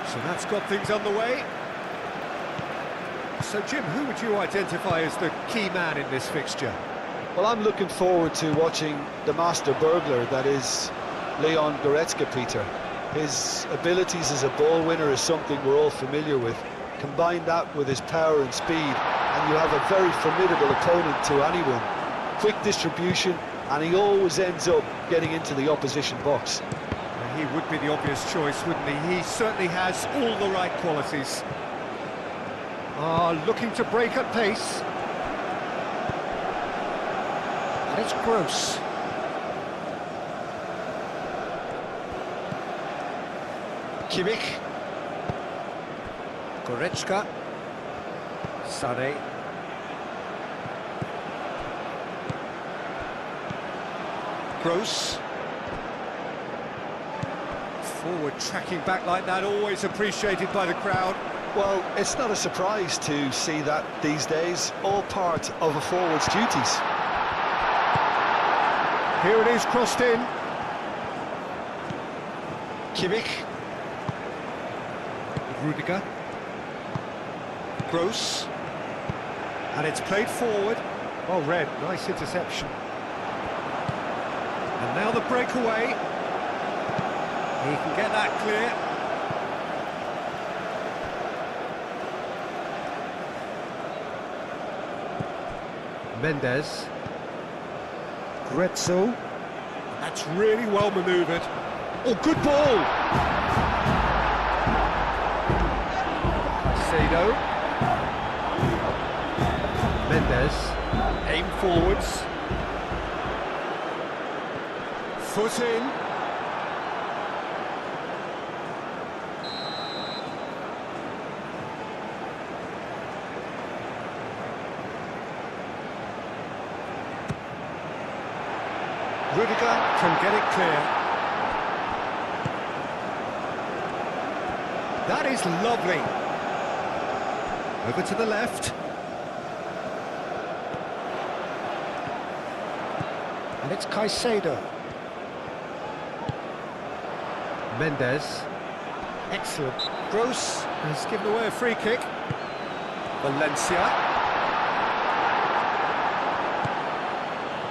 So that's got things underway. So Jim, who would you identify as the key man in this fixture? Well, I'm looking forward to watching the master burglar that is Leon Goretzka, Peter. His abilities as a ball winner is something we're all familiar with. Combine that with his power and speed, and you have a very formidable opponent to anyone. Quick distribution, and he always ends up getting into the opposition box. He would be the obvious choice, wouldn't he? He certainly has all the right qualities. Looking to break at pace. And it's Gross. Kimmich. Goretzka. Sané. Gross. Forward tracking back like that, always appreciated by the crowd. Well, it's not a surprise to see that these days, all part of a forward's duties. Here it is, crossed in. Kimmich. Rudiger. Gross. And it's played forward. Well read, nice interception. And now the breakaway. He can get that clear. Mendes. Gretzel. That's really well manoeuvred. Oh, good ball! Caicedo. Mendes. Aim forwards. Foot in. Rudiger can get it clear. That is lovely. Over to the left. And it's Caicedo. Mendes. Excellent. Gross has given away a free kick. Valencia.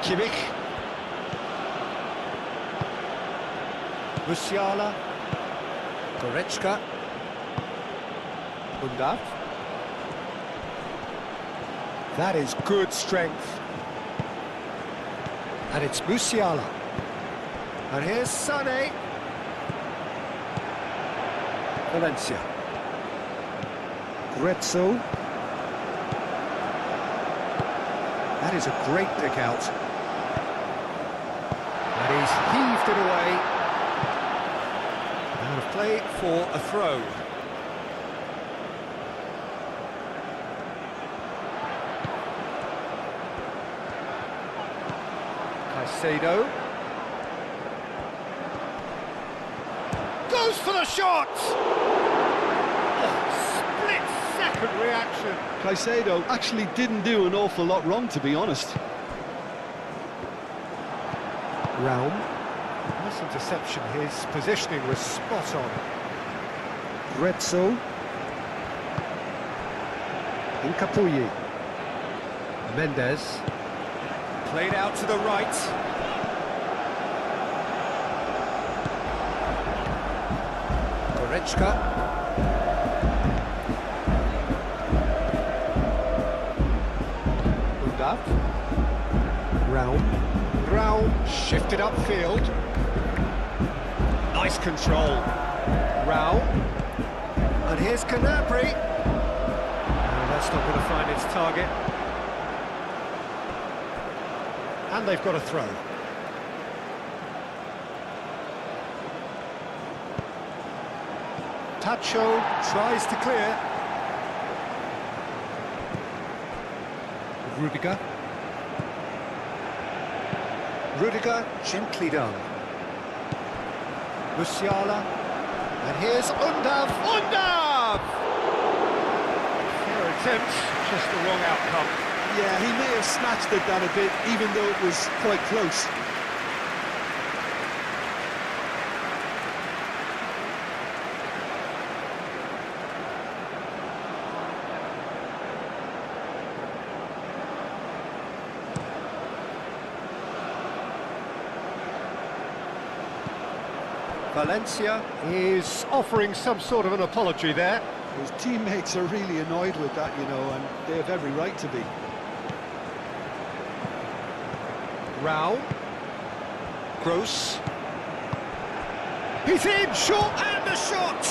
Kimmich. Musiala. Goretzka. Undav. That is good strength. And it's Musiala. And here's Sané. Valencia. Gretzel. That is a great pick out. And he's heaved it away. Out of play for a throw. Caicedo. Goes for the shot! Oh, split-second reaction. Caicedo actually didn't do an awful lot wrong, to be honest. Raum. Nice interception. His positioning was spot on. Gretzel. Incapuyi. Mendes. Played out to the right. Goretzka. Undav. Raum shifted upfield. Nice control. Raum. And here's Canapri. That's not going to find its target. And they've got a throw. Tacho tries to clear. Rudiger. Rudiger gently done. Musiala. And here's Undav. Undav! Fair attempt, just the wrong outcome. Yeah, he may have snatched at that a bit, even though it was quite close. Valencia is offering some sort of an apology there. His teammates are really annoyed with that, you know, and they have every right to be. Rao. Gross. He's in, short, and the shot!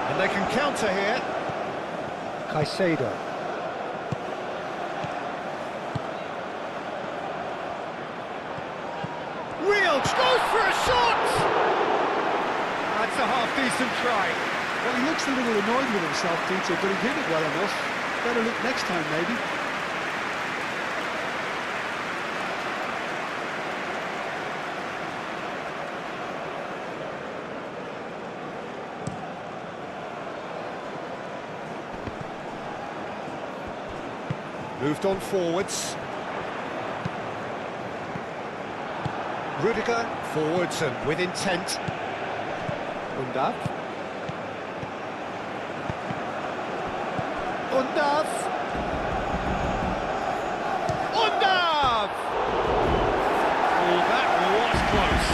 And they can counter here. Caicedo. Real goes for a shot! That's a half-decent try. Well, he looks a little annoyed with himself, Peter, but he hit it well enough. Better look next time, maybe. Moved on forwards. Rudiger forwards and with intent. Undav. Undav! Undav! Oh, that was close.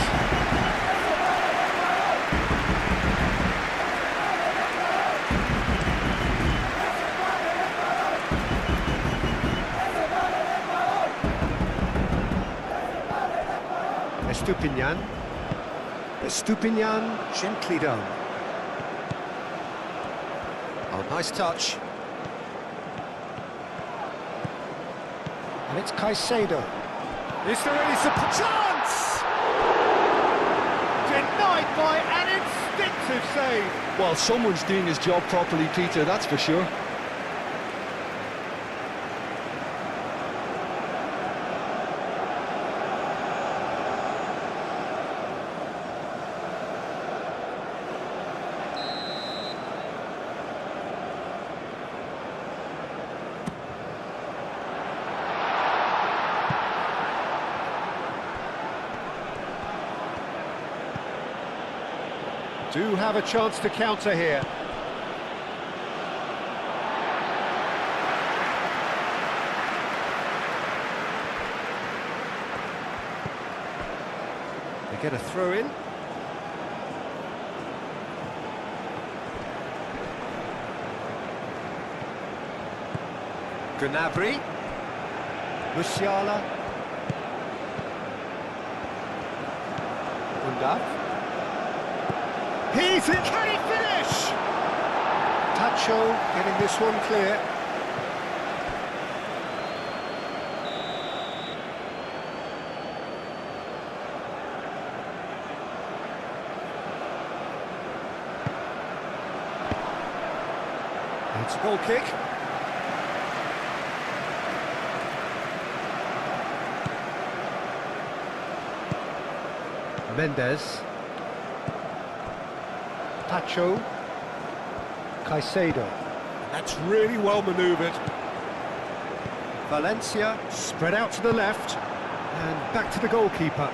Estupinian gently down. Oh, nice touch. And it's Caicedo. Is there any chance? Denied by an instinctive save. Well, someone's doing his job properly, Peter, that's for sure. Do have a chance to counter here. They get a throw in. Gnabry. Musiala. Undav. He's in. Can he finish? Tacho getting this one clear. It's a goal kick. Mendes. Tacho. Caicedo. That's really well manoeuvred. Valencia spread out to the left and back to the goalkeeper.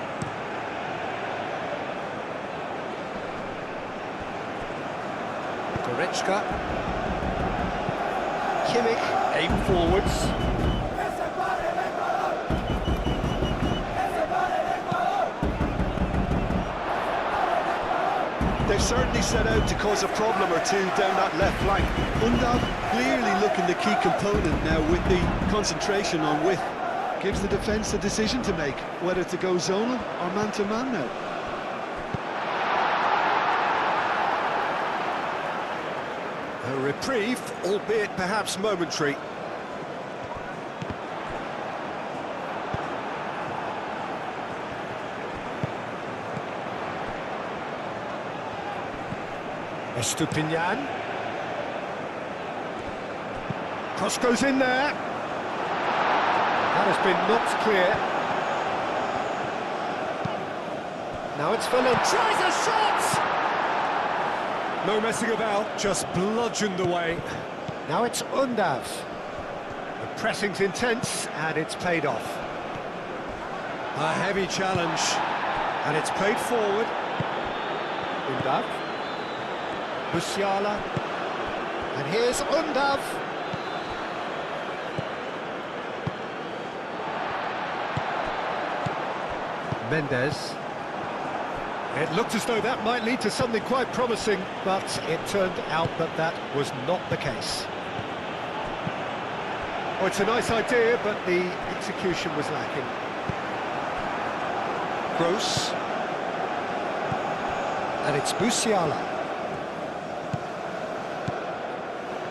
Goretzka. Kimmich aim forwards. They've certainly set out to cause a problem or two down that left flank. Undav clearly looking the key component now with the concentration on width. Gives the defence a decision to make, whether to go zonal or man-to-man now. A reprieve, albeit perhaps momentary. Estupinian. Cross goes in there. That has been knocked clear. Now it's Valencia. Tries a shot! No messing about, just bludgeoned away. Now it's Undav. The pressing's intense and it's paid off. A heavy challenge. And it's played forward. Undav. Musiala, and here's Undav. Mendes. It looked as though that might lead to something quite promising, but it turned out that that was not the case. Oh, it's a nice idea, but the execution was lacking. Gross. And it's Musiala.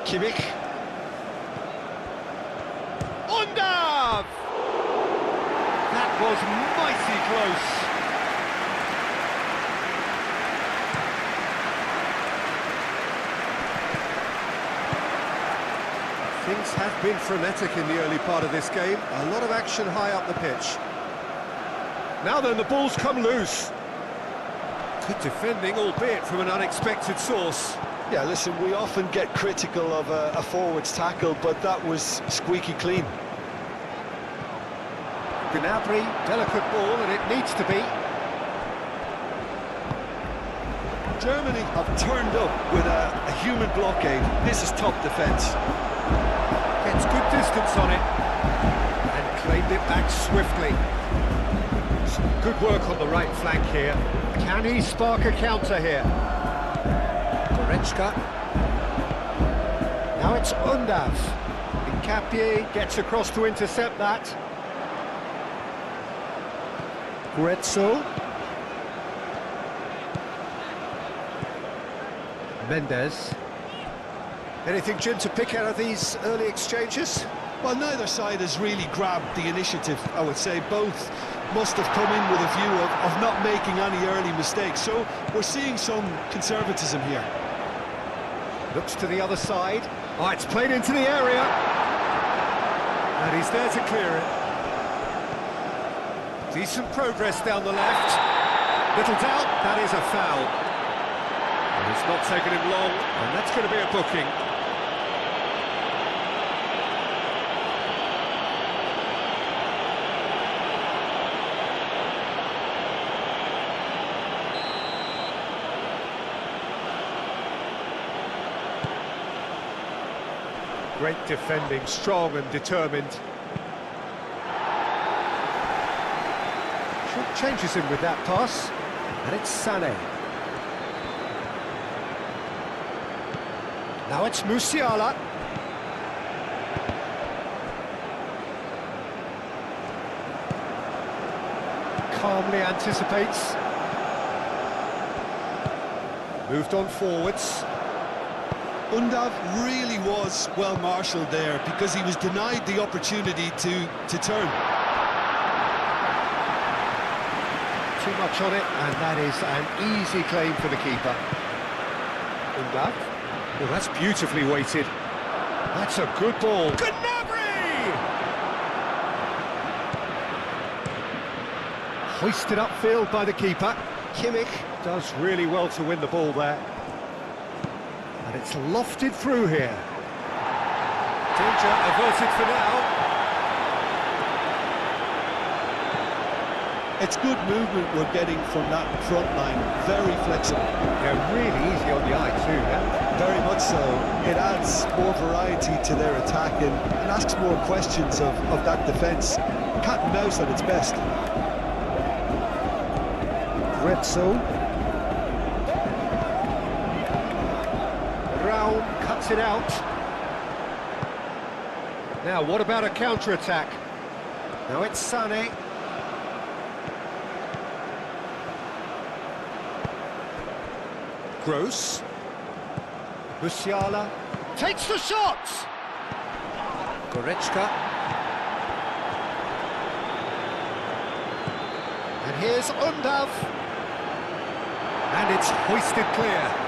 Kimmich. Undav! That was mighty close. Things have been frenetic in the early part of this game. A lot of action high up the pitch. Now then, the ball's come loose. Good defending, albeit from an unexpected source. Yeah, listen, we often get critical of a forward's tackle, but that was squeaky clean. Gnabry, delicate ball, and it needs to be. Germany have turned up with a human blockade. This is top defence. Gets good distance on it and claimed it back swiftly. Some good work on the right flank here. Can he spark a counter here? Goretzka. Now it's Undav. Nkapie gets across to intercept that. Guretzo. Mendes. Anything, Jim, to pick out of these early exchanges? Well, neither side has really grabbed the initiative, I would say. Both must have come in with a view of not making any early mistakes. So we're seeing some conservatism here. Looks to the other side. Oh, it's played into the area. And he's there to clear it. Decent progress down the left. Little doubt, that is a foul. And it's not taken him long, and that's going to be a booking. Great defending, strong and determined. Short changes him with that pass, and it's Sané. Now it's Musiala. Calmly anticipates. Moved on forwards. Undav really was well marshalled there because he was denied the opportunity to turn. Too much on it, and that is an easy claim for the keeper. Undav. Well, that's beautifully weighted. That's a good ball. Gnabry! Hoisted upfield by the keeper. Kimmich does really well to win the ball there. And it's lofted through here. Danger averted for now. It's good movement we're getting from that front line. Very flexible. They're really easy on the eye too, yeah? Very much so. It adds more variety to their attack and asks more questions of that defence. Cat and mouse at its best. Guretzo. Cuts it out. Now, what about a counter-attack? Now it's Sané. Gross. Musiala takes the shot! Goretzka. And here's Undav. And it's hoisted clear.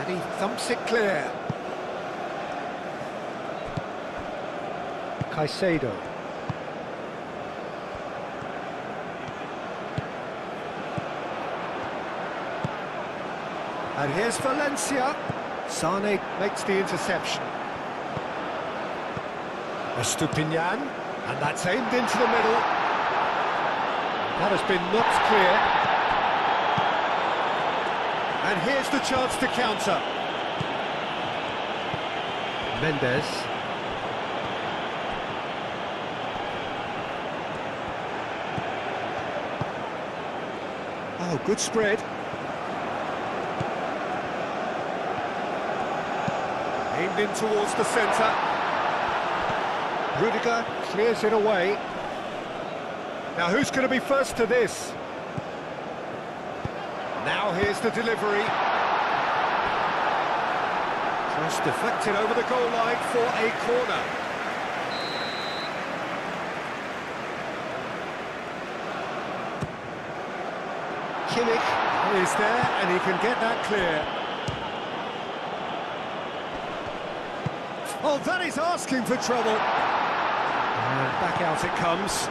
He thumps it clear. Caicedo. And here's Valencia. Sané makes the interception. Estupinian, and that's aimed into the middle. That has been knocked clear. And here's the chance to counter. Mendes. Oh, good spread. Aimed in towards the centre. Rudiger clears it away. Now who's going to be first to this? Now here's the delivery. Cross deflected over the goal line for a corner. Kimmich is there and he can get that clear. Oh, that is asking for trouble. And back out it comes.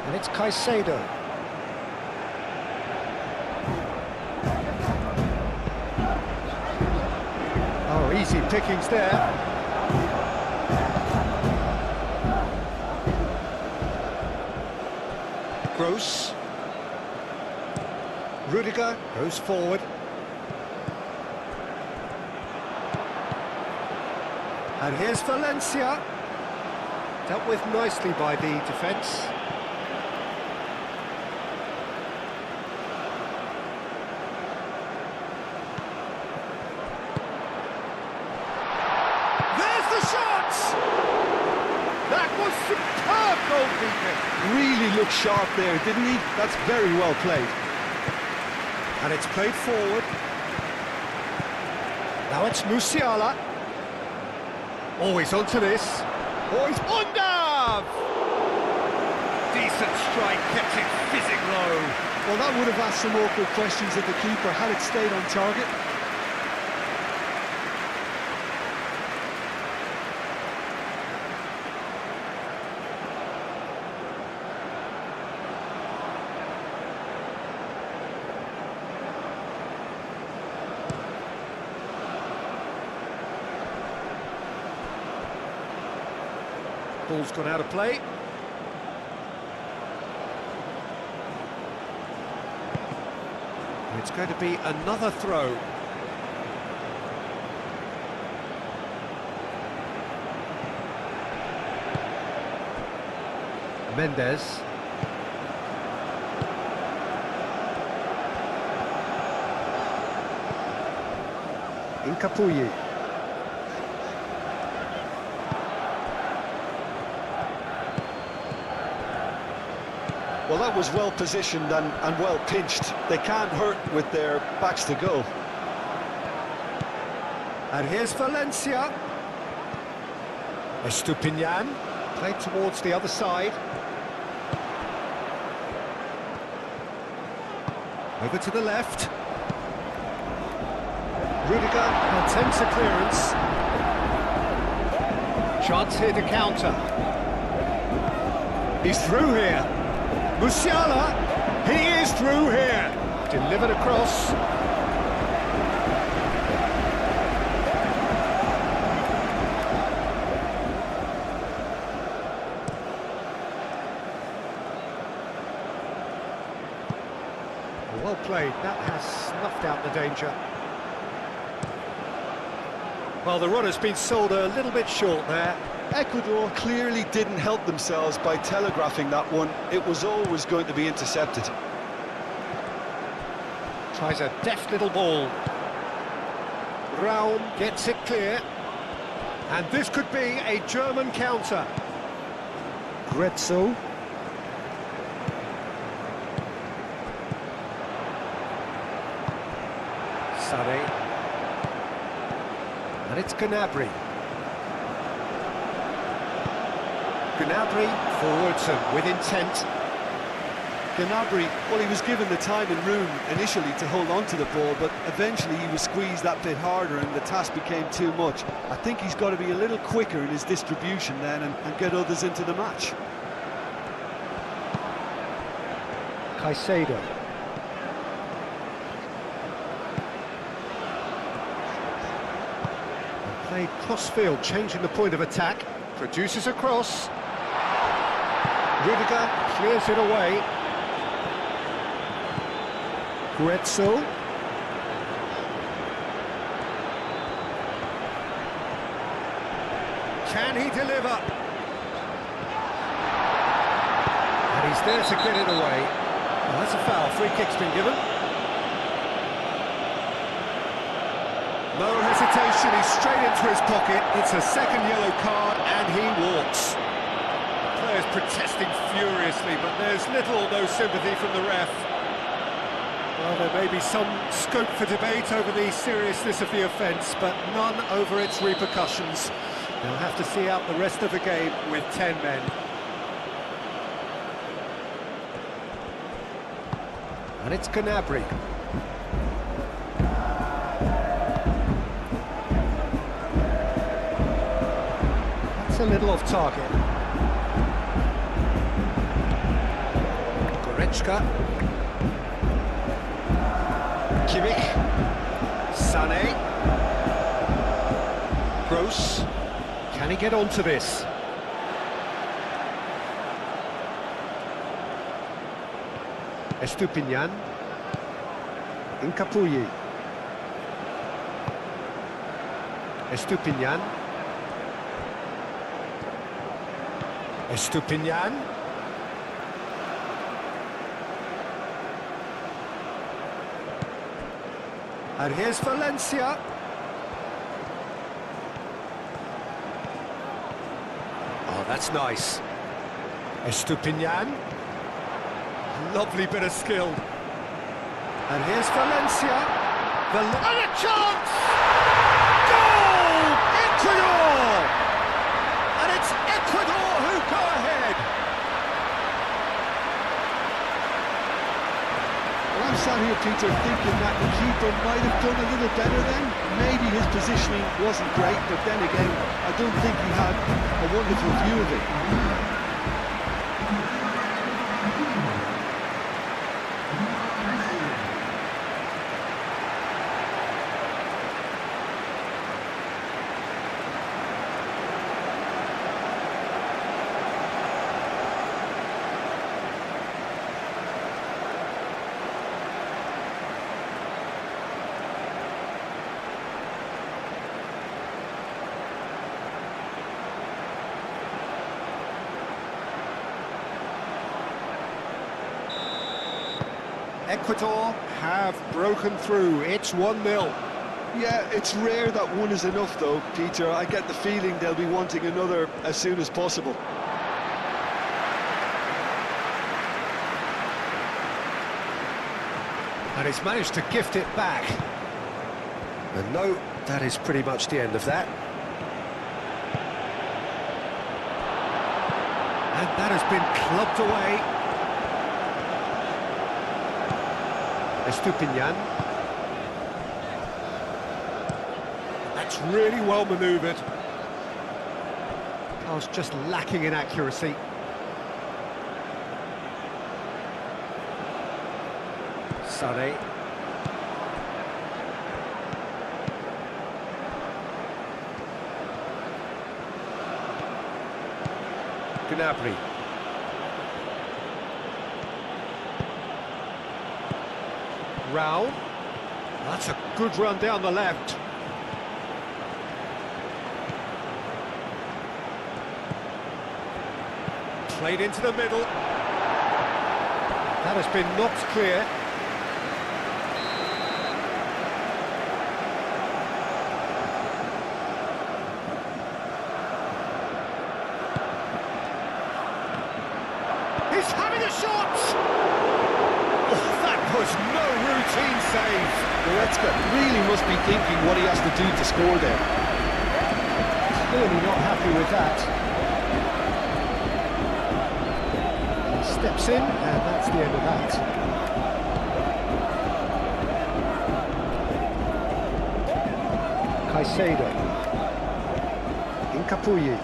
And it's Caicedo. Oh, easy pickings there. Gross. Rudiger goes forward. And here's Valencia. Dealt with nicely by the defence. There's the shot! That was superb goalkeeping. Really looked sharp there, didn't he? That's very well played. And it's played forward. Now it's Musiala. Always onto this. Oh, he's Undav! Decent strike, kept it fizzing low. Well, that would have asked some awkward questions of the keeper had it stayed on target. Ball's gone out of play. It's going to be another throw. Mendes. Incapuyi. Well, that was well positioned and well pinched. They can't hurt with their backs to goal. And here's Valencia. Estupinian played towards the other side. Over to the left. Rudiger attempts a clearance. Chance here to counter. He's through here. Musiala, he is through here. Delivered across. Well played, that has snuffed out the danger. Well, the runner's been sold a little bit short there. Ecuador clearly didn't help themselves by telegraphing that one. It was always going to be intercepted. Tries a deft little ball. Raum gets it clear. And this could be a German counter. Gretzel. Sane. And it's Gnabry. Gnabry forwards and with intent. Gnabry, well, he was given the time and room initially to hold on to the ball, but eventually he was squeezed that bit harder and the task became too much. I think he's got to be a little quicker in his distribution then and get others into the match. Caicedo. Played cross-field, changing the point of attack. Produces a cross. Rudiger clears it away. Gretzel. Can he deliver? And he's there to get it away. Well, that's a foul. Free kick's been given. No hesitation, he's straight into his pocket. It's a second yellow card, and he walks. The player's protesting furiously, but there's little or no sympathy from the ref. Well, there may be some scope for debate over the seriousness of the offence, but none over its repercussions. They'll have to see out the rest of the game with 10 men. And it's Gnabry. That's a little off target. Goretzka. Kimmich. Sané. Gross. Can he get onto this? Estupinian. Incapuyi. Estupinian. Estupinian. And here's Valencia. Oh, that's nice. Estupinian. Lovely bit of skill. And here's Valencia. And a chance! Goal! Ecuador! And it's Ecuador who go ahead. Well, I'm sat here, Peter, thinking that the keeper might have done a little better then. Maybe his positioning wasn't great, but then again, I don't think he had a wonderful view of it. Ecuador have broken through. It's 1-0. Yeah, it's rare that one is enough though, Peter. I get the feeling they'll be wanting another as soon as possible. And he's managed to gift it back. And no, that is pretty much the end of that. And that has been clubbed away. Estupinian. That's really well manoeuvred. I was just lacking in accuracy. Sané. Gnabry. Raul. That's a good run down the left. Played into the middle. That has been knocked clear. He's having a shot! Oh, that was no routine save. Goretzka really must be thinking what he has to do to score there. Clearly not happy with that. He steps in, and that's the end of that. Caicedo. Incapuyi.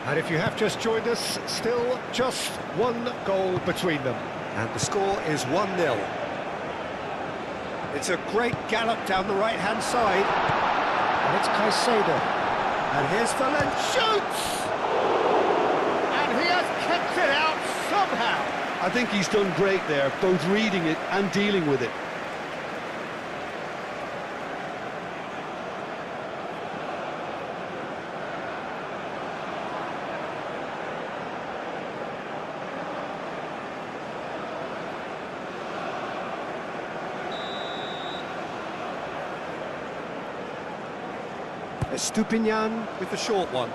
And if you have just joined us, still just one goal between them. And the score is 1-0. It's a great gallop down the right-hand side. And it's Caicedo. And here's Valencia. Shoots! And he has kept it out somehow. I think he's done great there, both reading it and dealing with it. Estupinian with the short one.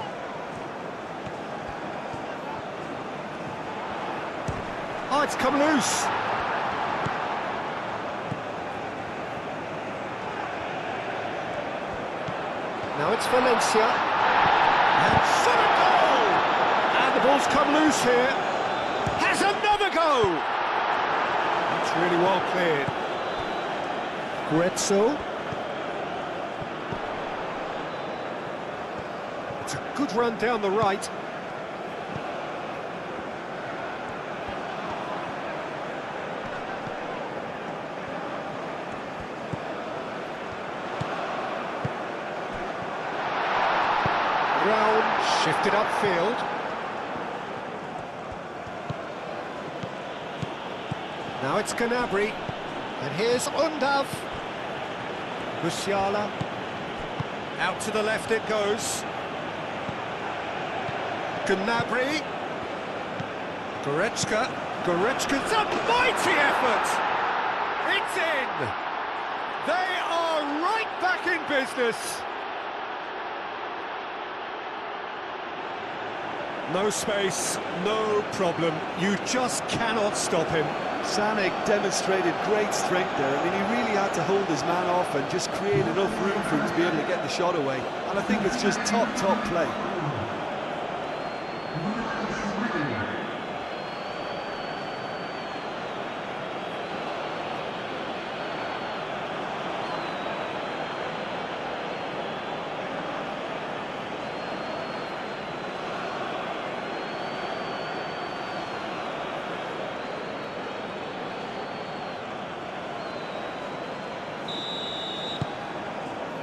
Oh, it's come loose. Now it's Valencia. And shot a goal! And the ball's come loose here. Has another go! That's really well cleared. Guezzo. It's a good run down the right. Brown shifted upfield. Now it's Gnabry. And here's Undav. Musiala. Out to the left it goes. Gnabry. Goretzka's a mighty effort! It's in! They are right back in business! No space, no problem. You just cannot stop him. Sanek demonstrated great strength there. I mean, he really had to hold his man off and just create enough room for him to be able to get the shot away. And I think it's just top play.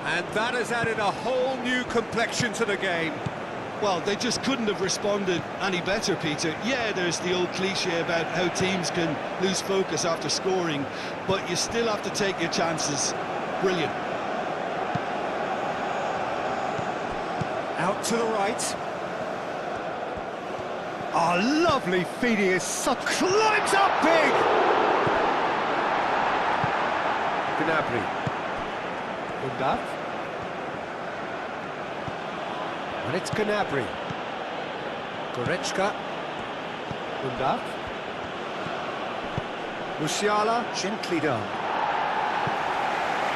And that has added a whole new complexion to the game. Well, they just couldn't have responded any better, Peter. Yeah, there's the old cliche about how teams can lose focus after scoring, but you still have to take your chances. Brilliant. Out to the right. Oh, lovely feeding his son. Climbs up big! Gnabry. Undav. And it's Gnabry. Goretzka. Undav. Musiala, gently done.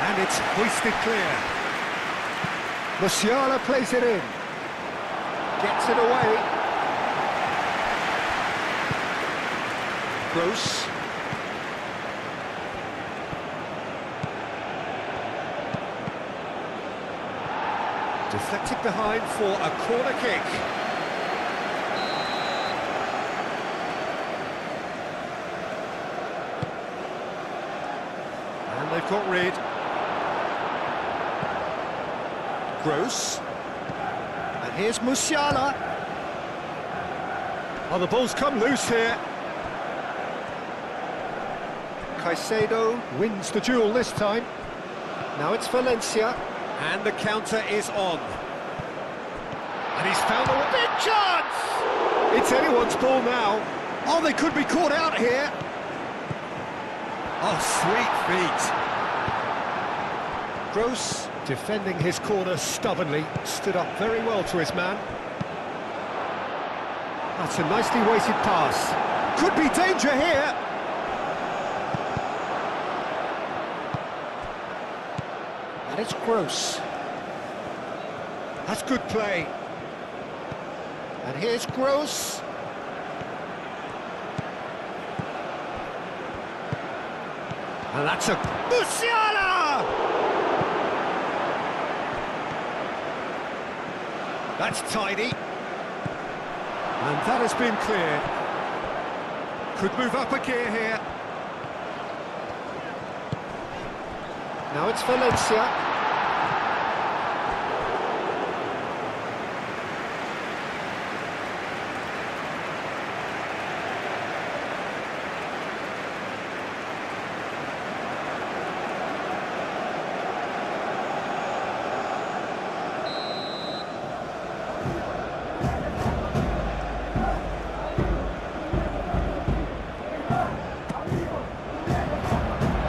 And it's hoisted clear. Musiala plays it in. Gets it away. Gross. Deflected behind for a corner kick. And they've got rid. Gross. And here's Musiala. Oh, the ball's come loose here. Caicedo wins the duel this time. Now it's Valencia. And the counter is on. And he's found a big chance! It's anyone's ball now. Oh, they could be caught out here. Oh, sweet feet. Gross, defending his corner stubbornly, stood up very well to his man. That's a nicely weighted pass. Could be danger here. And it's Gross. That's good play. And here's Gross. And that's a Musiala! That's tidy. And that has been cleared. Could move up a gear here. Now it's Valencia.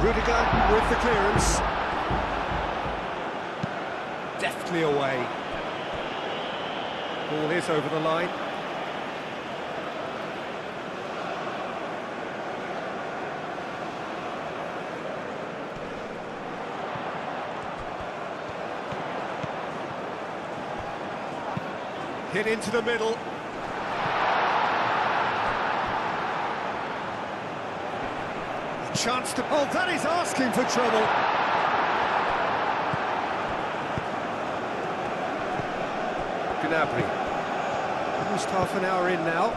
Rudiger with the clearance. Deftly away. Ball is over the line. Hit into the middle. A chance to... Oh, that is asking for trouble. Gnabry. Almost half an hour in now.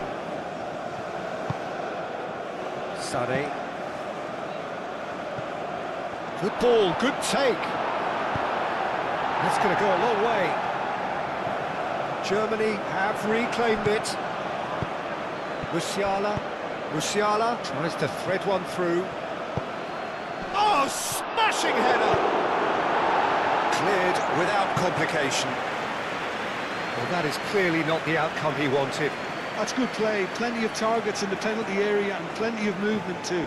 Sade. Good ball, good take. That's going to go a long way. Germany have reclaimed it. Musiala tries to thread one through. Oh, smashing header! Cleared without complication. Well, that is clearly not the outcome he wanted. That's good play. Plenty of targets in the penalty area and plenty of movement too.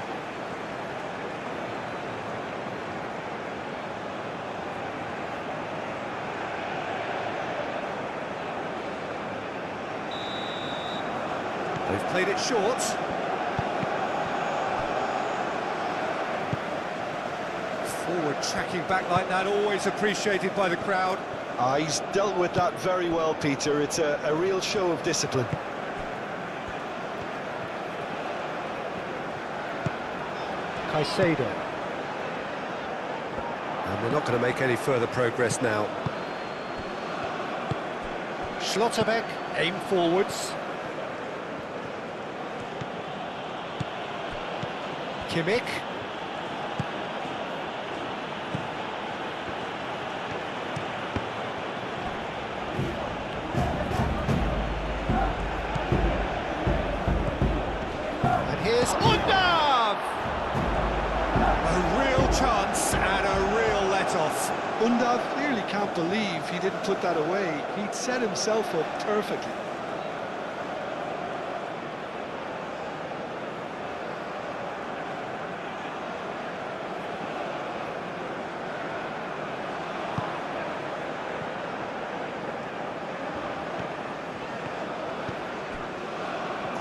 They've played it short. Forward tracking back like that, always appreciated by the crowd. He's dealt with that very well, Peter. It's a real show of discipline. Caicedo. And they're not going to make any further progress now. Schlotterbeck, aim forwards. Kimmich. And here's Undav! A real chance and a real let-off. Undav clearly can't believe he didn't put that away. He'd set himself up perfectly.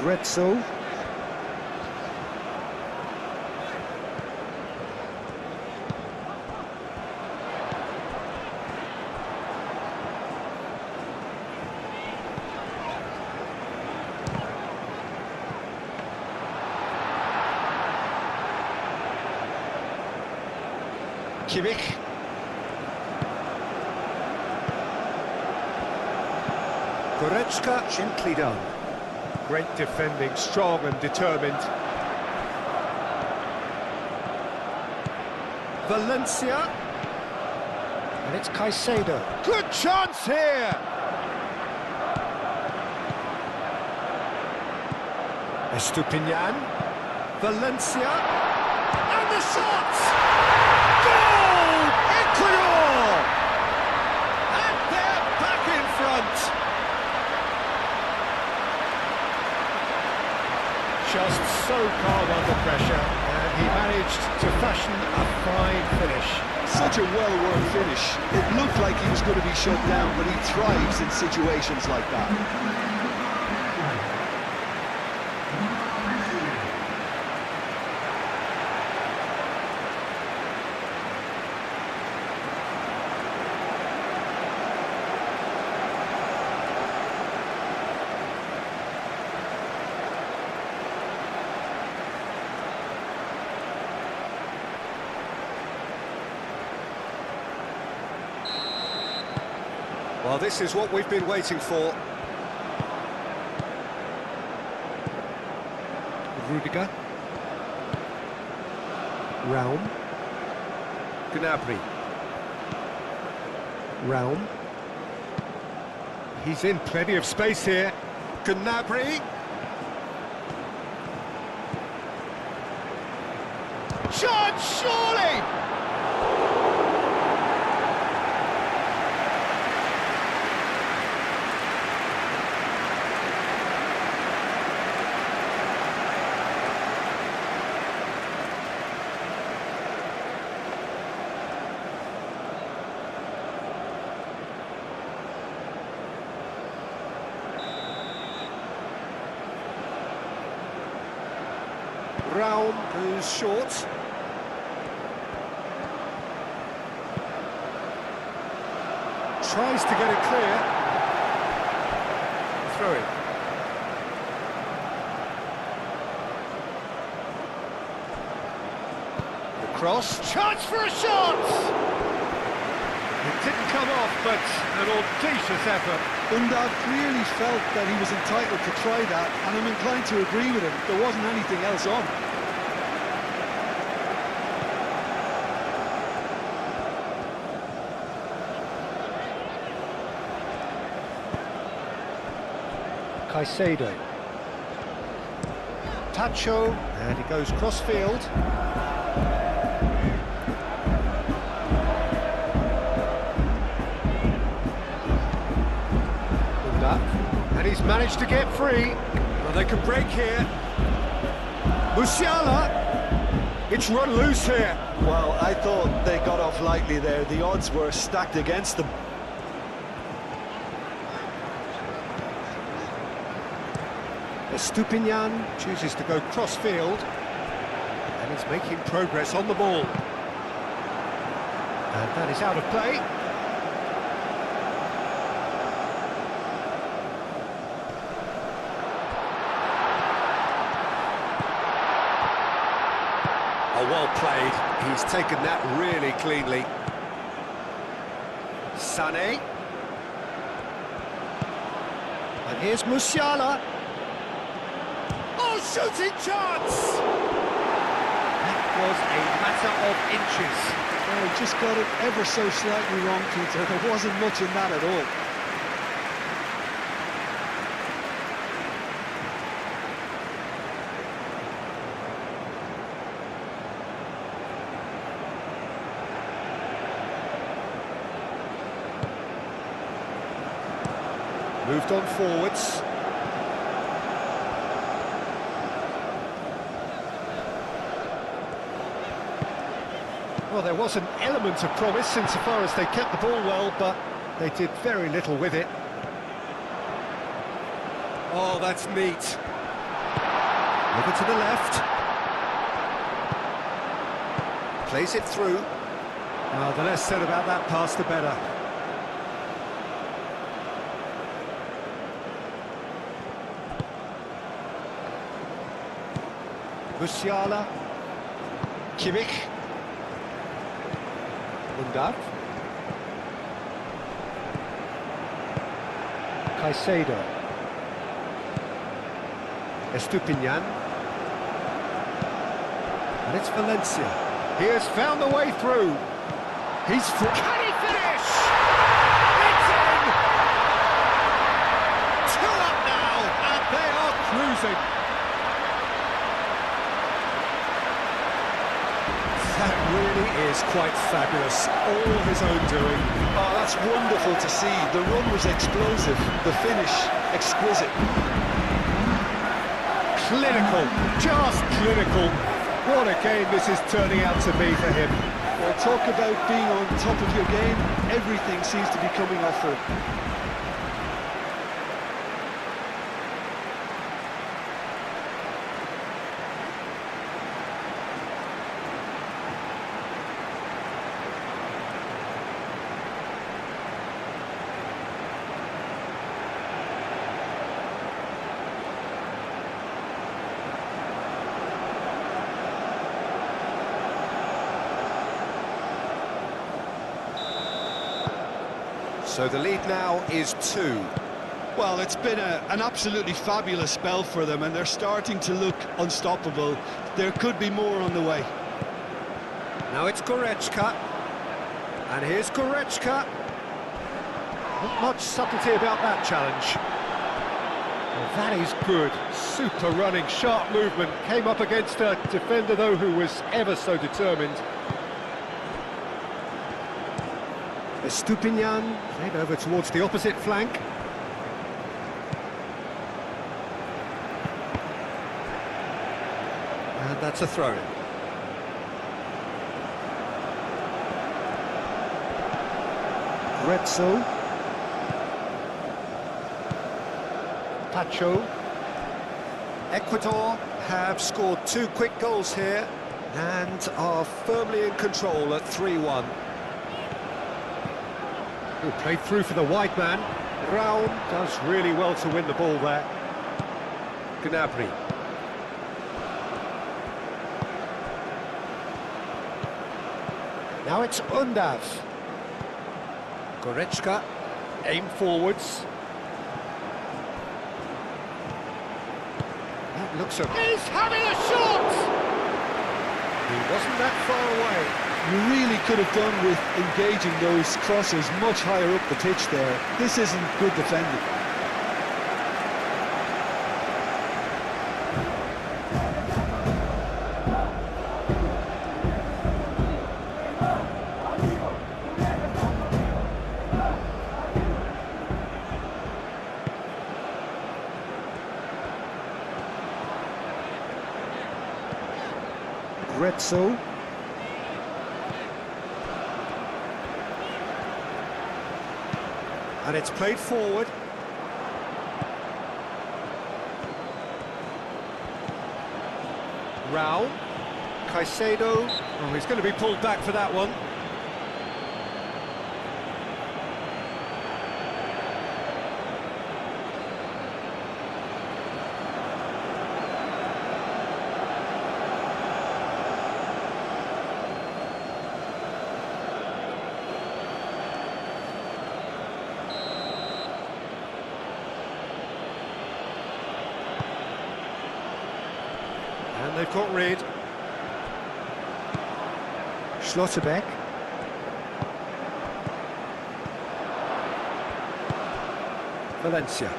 Retzel. Kimmich. Goretzka, gently done. Great defending, strong and determined. Valencia. And it's Caicedo. Good chance here! Estupinian. Valencia. And the shot! Goal! ECUADOR! And they're back in front! Just so calm under pressure, and he managed to fashion a fine finish. Such a well-worked finish. It looked like he was going to be shut down, but he thrives in situations like that. Well, this is what we've been waiting for. Rudiger. Raum. Gnabry. Raum. He's in plenty of space here. Gnabry. Shot, surely! Raum goes short. Tries to get it clear. Throw it. The cross. Chance for a shot! It didn't come off, but an audacious effort. Undav clearly felt that he was entitled to try that, and I'm inclined to agree with him. There wasn't anything else on. Caicedo. Tacho, and he goes cross-field. And he's managed to get free. Well, they can break here. Musiala! It's run loose here. Well, I thought they got off lightly there. The odds were stacked against them. Estupinian chooses to go cross-field. And he's making progress on the ball. And that is out of play. Oh, well played. He's taken that really cleanly. Sané. And here's Musiala. Oh, shooting chance! That was a matter of inches. Oh, he just got it ever so slightly wrong, Peter. There wasn't much in that at all. Moved on forwards. Well, there was an element of promise insofar as they kept the ball well, but they did very little with it. Oh, that's neat. Over to the left. Plays it through. Oh, the less said about that pass, the better. Musiala, Kimmich, Undav, Caicedo, Estupinian, and it's Valencia. He has found the way through. He's free. Can he finish? It's in! 2 up now, and they are cruising. That really is quite fabulous, all his own doing. Oh, that's wonderful to see. The run was explosive, the finish exquisite. Clinical, just clinical. What a game this is turning out to be for him. Well, talk about being on top of your game. Everything seems to be coming off for him. So the lead now is 2. Well, it's been an absolutely fabulous spell for them, and they're starting to look unstoppable. There could be more on the way. Now it's Goretzka. And here's Goretzka. Not much subtlety about that challenge. Well, that is good. Super running, sharp movement. Came up against a defender, though, who was ever so determined. Estupinian played over towards the opposite flank. And that's a throw-in. Retzel. Tacho. ECUADOR have scored 2 quick goals here and are firmly in control at 3-1. Played through for the wide man. Raul does really well to win the ball there. Gnabry. Now it's Undav. Goretzka, aim forwards. That looks a... He's having a shot! He wasn't that far away. You really could have done with engaging those crosses much higher up the pitch there. This isn't good defending. Retzel. And it's played forward. Raul. Caicedo. Oh, he's going to be pulled back for that one. And they've got rid. Schlotterbeck. Valencia.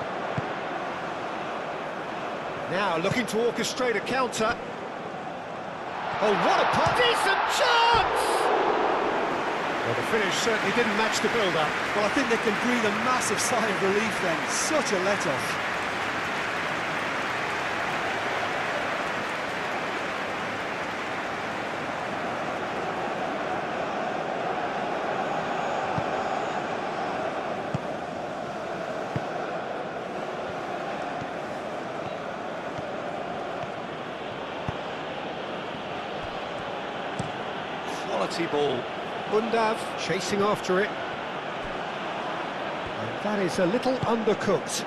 Now looking to orchestrate a counter. Oh, what a pass! Decent chance! Well, the finish certainly didn't match the build-up. Well, I think they can breathe a massive sigh of relief then. Such a let-off. Quality ball. Undav chasing after it. And that is a little undercooked.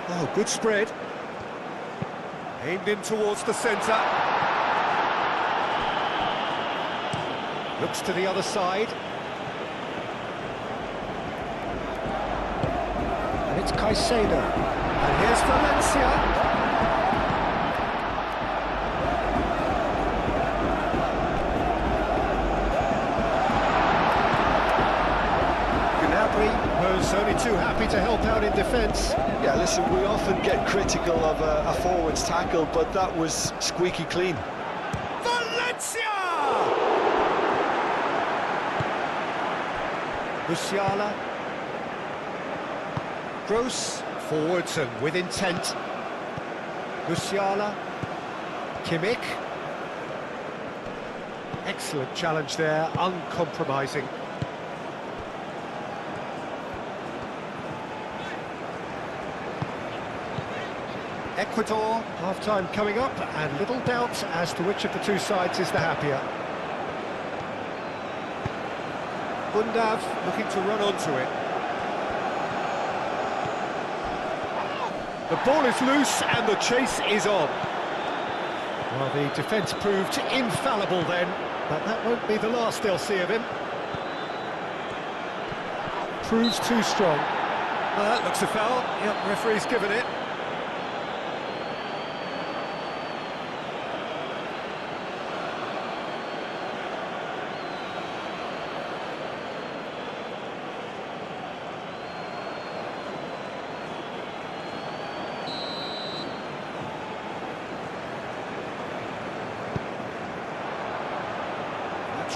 Oh, good spread. Aimed in towards the centre. Looks to the other side. And it's Caicedo. And here's Valencia. Gnabry was only too happy to help out in defence. Yeah, listen, we often get critical of a forward's tackle, but that was squeaky clean. Valencia! Musiala. Gross. Forwards and with intent. Musiala. Kimmich. Excellent challenge there, uncompromising. Ecuador, half-time coming up, and little doubt as to which of the two sides is the happier. Undav looking to run onto it. The ball is loose and the chase is on. Well, the defence proved infallible then, but that won't be the last they'll see of him. Proves too strong. Well, that looks a foul. Yep, referee's given it.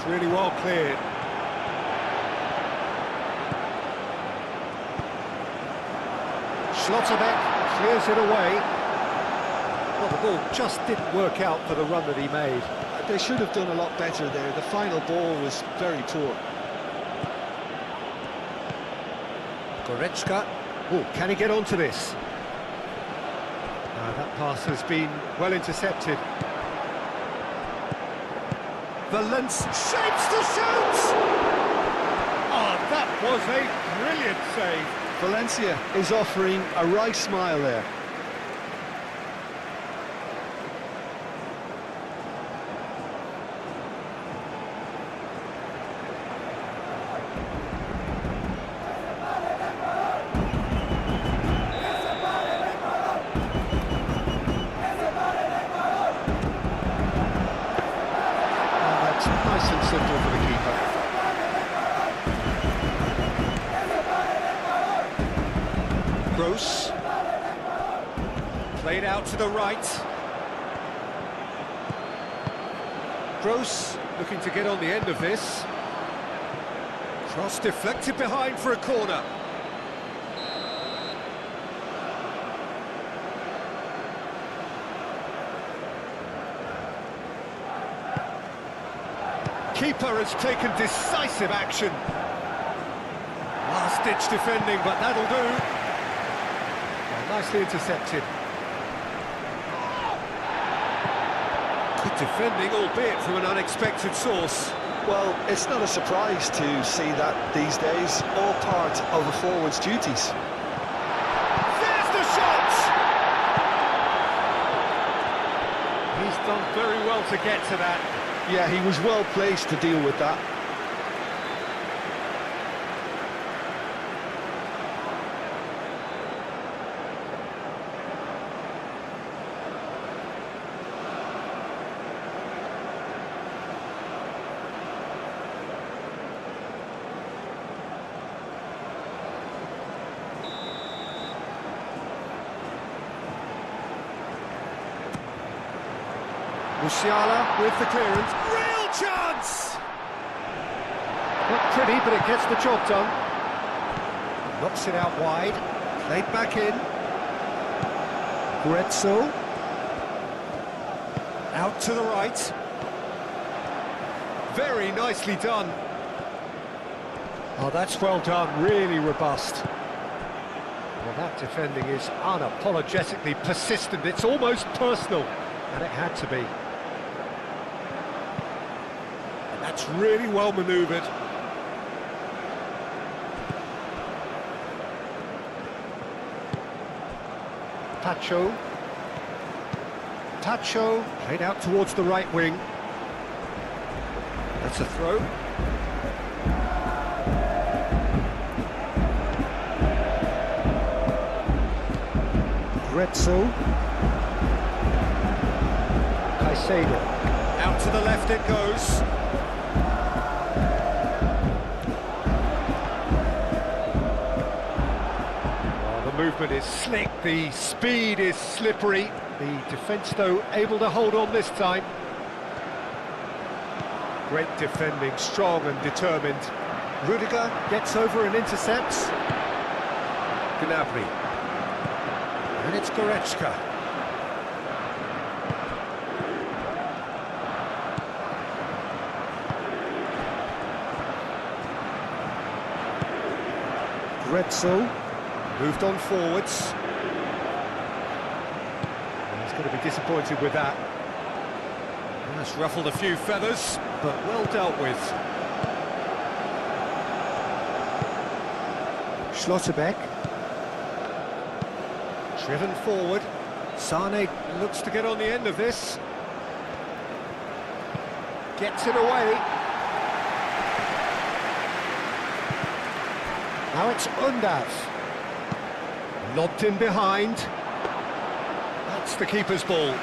Really well cleared. Schlotterbeck clears it away. Well, the ball just didn't work out for the run that he made. They should have done a lot better there. The final ball was very poor. Goretzka. Oh, can he get onto this? That pass has been well intercepted. Valence shapes to shoot! Oh, that was a brilliant save. Valencia is offering a right smile there. Nice and simple for the keeper. Gross. Played out to the right. Gross looking to get on the end of this. Cross deflected behind for a corner. Keeper has taken decisive action. Last-ditch defending, but that'll do. Well, nicely intercepted. Good defending, albeit from an unexpected source. Well, it's not a surprise to see that these days, all part of a forward's duties. There's the shot! He's done very well to get to that. Yeah, he was well placed to deal with that. Musiala with the clearance. Real chance! Not pretty, but it gets the job done. Knocks it out wide. Played back in. Goretzka. Out to the right. Very nicely done. Oh, that's well done. Really robust. Well, that defending is unapologetically persistent. It's almost personal. And it had to be. That's really well manoeuvred. Tacho played out towards the right wing. That's a throw. Goretzka. Out to the left it goes. The movement is slick, the speed is slippery. The defence, though, able to hold on this time. Great defending, strong and determined. Rudiger gets over and intercepts. Gnabry. And it's Goretzka. Goretzka moved on forwards. He's going to be disappointed with that. That's ruffled a few feathers, but well dealt with. Schlotterbeck. Driven forward. Sane looks to get on the end of this. Gets it away. Now it's Undav. Lobbed in behind. That's the keeper's ball.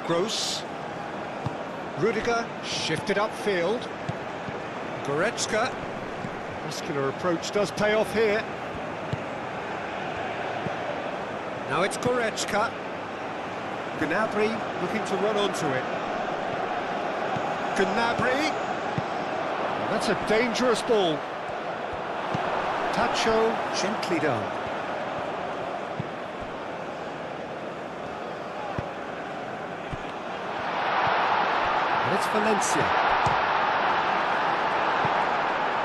Gross. Rudiger shifted upfield. Goretzka. Muscular approach does pay off here. Now it's Goretzka. Gnabry looking to run onto it. Gnabry. That's a dangerous ball. Tacho, gently done. And it's Valencia.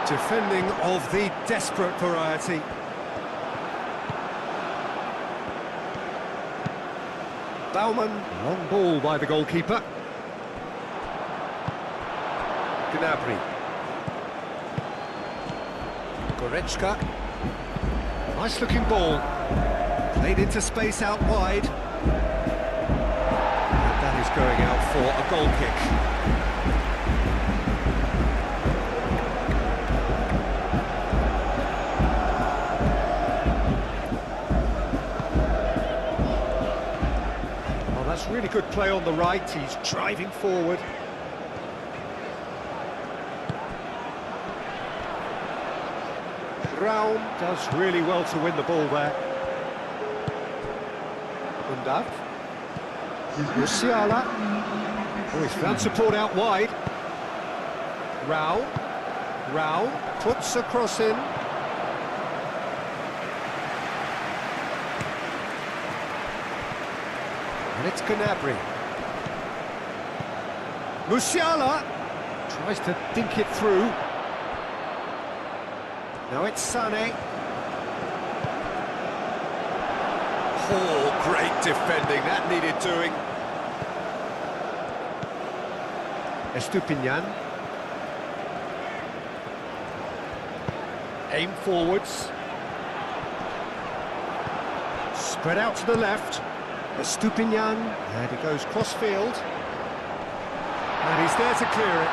Defending of the desperate variety. Baumann, long ball by the goalkeeper. Gnabry. Goretzka. Nice looking ball. Played into space out wide. And that is going out for a goal kick. Well, that's really good play on the right. He's driving forward. Raum does really well to win the ball there. Undav. Musiala. Oh, he's found support out wide. Raum puts a cross in. And it's Gnabry. Musiala tries to dink it through. Now it's Sané. Oh, great defending, that needed doing. Estupinian. Aim forwards. Spread out to the left. Estupinian, and he goes cross-field. And he's there to clear it.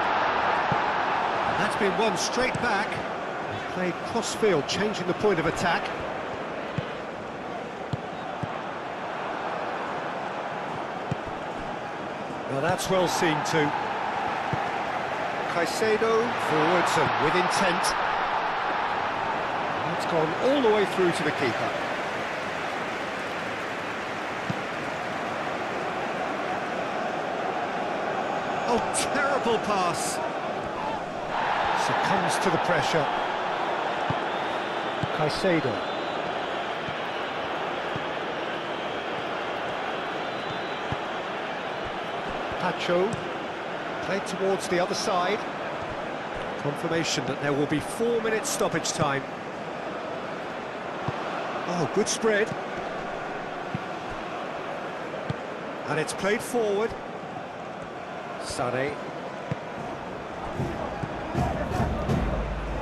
And that's been won straight back. Played cross-field, changing the point of attack. Well, that's well seen too. Caicedo, forwards and with intent. That's gone all the way through to the keeper. Oh, terrible pass. Succumbs to the pressure. Caicedo. Pacho, played towards the other side. Confirmation that there will be 4 minutes stoppage time. Oh, good spread. And it's played forward. Sané.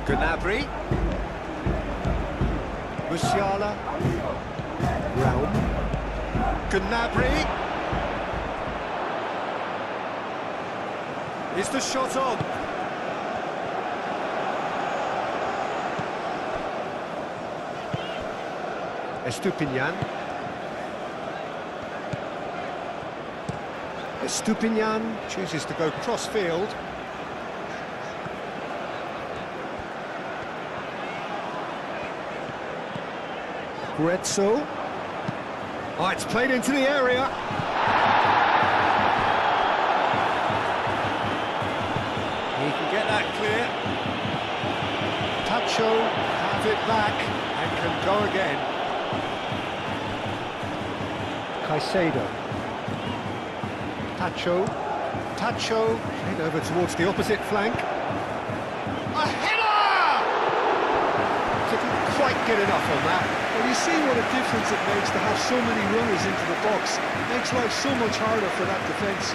Gnabry. Musiala. Raum. Gnabry. Is the shot on? Estupinian. Estupinian chooses to go cross-field. Guezzo. Oh, it's played into the area. He can get that clear. Pacho has it back and can go again. Caicedo. Pacho played over towards the opposite flank. A header! Didn't quite get enough on that. Well, you see what a difference it makes to have so many runners into the box. It makes life so much harder for that defence.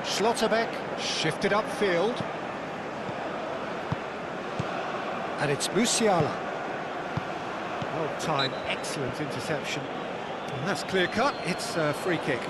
Schlotterbeck shifted upfield. And it's Musiala. Well timed, excellent interception. And that's clear cut, it's a free kick.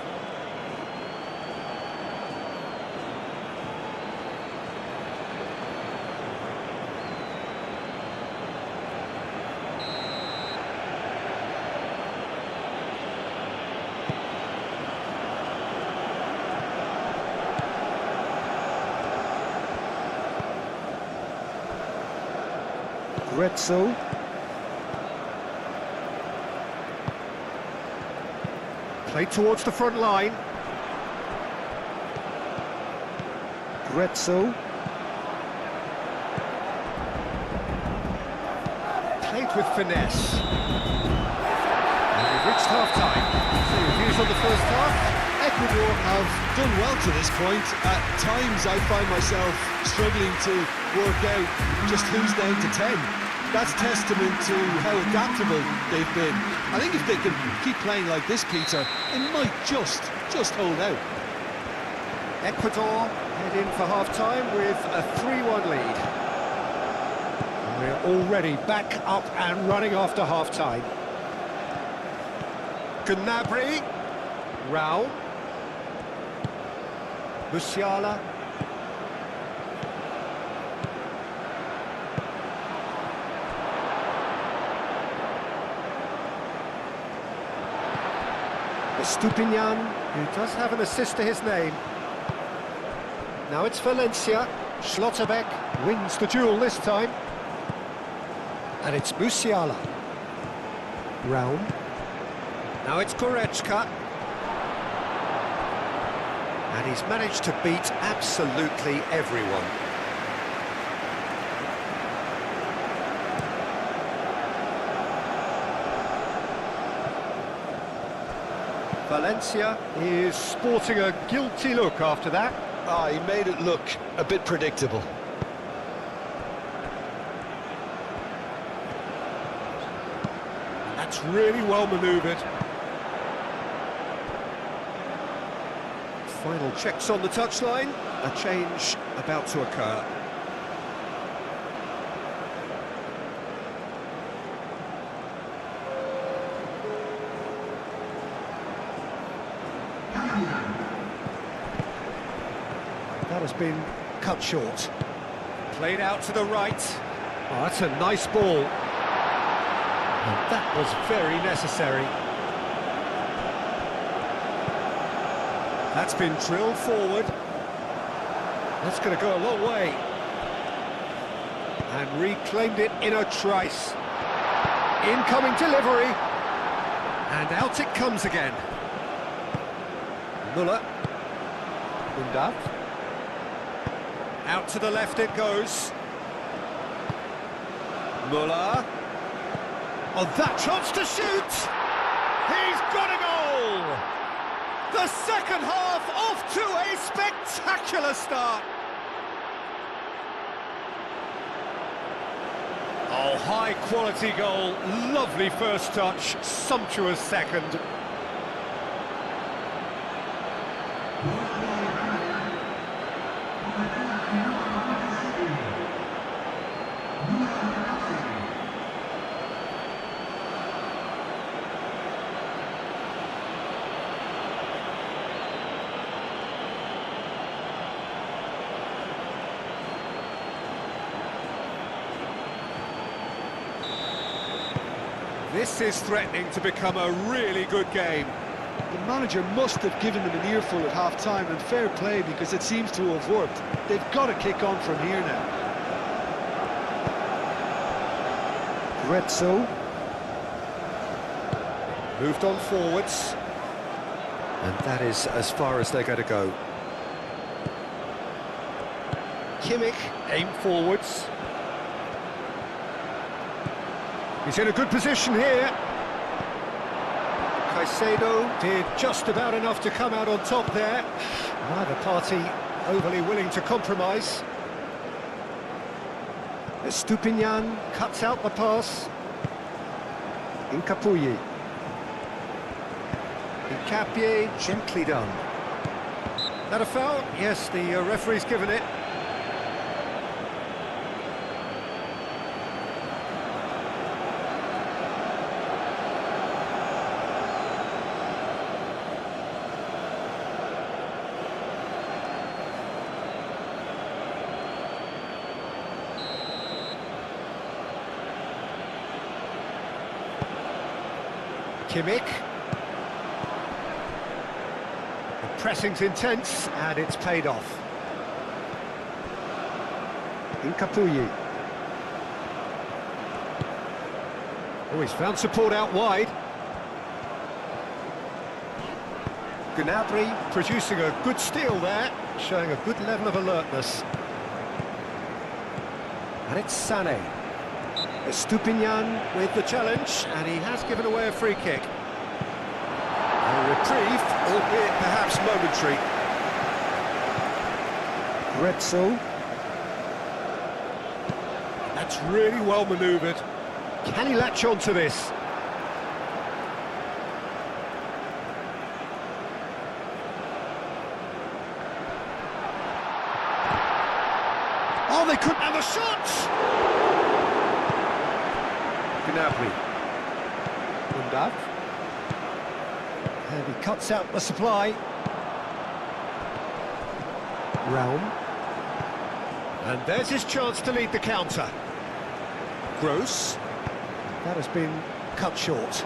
Guezzo. Played towards the front line. Guezzo. with finesse. And we've reached half-time. So your views on the first half? Ecuador have done well to this point. At times I find myself struggling to work out just who's down to 10. That's testament to how adaptable they've been. I think if they can keep playing like this, Peter, they might just hold out. Ecuador head in for half-time with a 3-1 lead. And we're already back up and running after half-time. Gnabry, Raul, Musiala, Stupinian, who does have an assist to his name. Now it's Valencia. Schlotterbeck wins the duel this time. And it's Musiala. Raul. Now it's Goretzka. And he's managed to beat absolutely everyone. Valencia is sporting a guilty look after that. He made it look a bit predictable. That's really well manoeuvred. Final checks on the touchline. A change about to occur. That has been cut short. Played out to the right. Oh, that's a nice ball. And that was very necessary. That's been drilled forward. That's going to go a long way. And reclaimed it in a trice. Incoming delivery. And out it comes again. Muller. Undav. Out to the left it goes. Muller. Oh, that chance to shoot! He's got a goal! The second half off to a spectacular start. Oh, high quality goal, lovely first touch, sumptuous second. This is threatening to become a really good game. The manager must have given them an earful at half-time, and fair play, because it seems to have worked. They've got to kick on from here now. Retzel. Moved on forwards. And that is as far as they're going to go. Kimmich, aim forwards. He's in a good position here. Caicedo did just about enough to come out on top there. Neither party overly willing to compromise. Stupinian cuts out the pass. Incapuyi. Incapie, gently done. That a foul? Yes, the referee's given it. Kimmich. The pressing's intense, and it's paid off. Incapuyi. Oh, he's found support out wide. Gnabry producing a good steal there, showing a good level of alertness. And it's Sané. Stupinian with the challenge, and he has given away a free kick. A reprieve, albeit perhaps momentary. Retzel. That's really well manoeuvred. Can he latch on to this? Oh, they couldn't have the shots! Gnabry. Undav. And he cuts out the supply. Realm. And there's his chance to lead the counter. Gross. That has been cut short.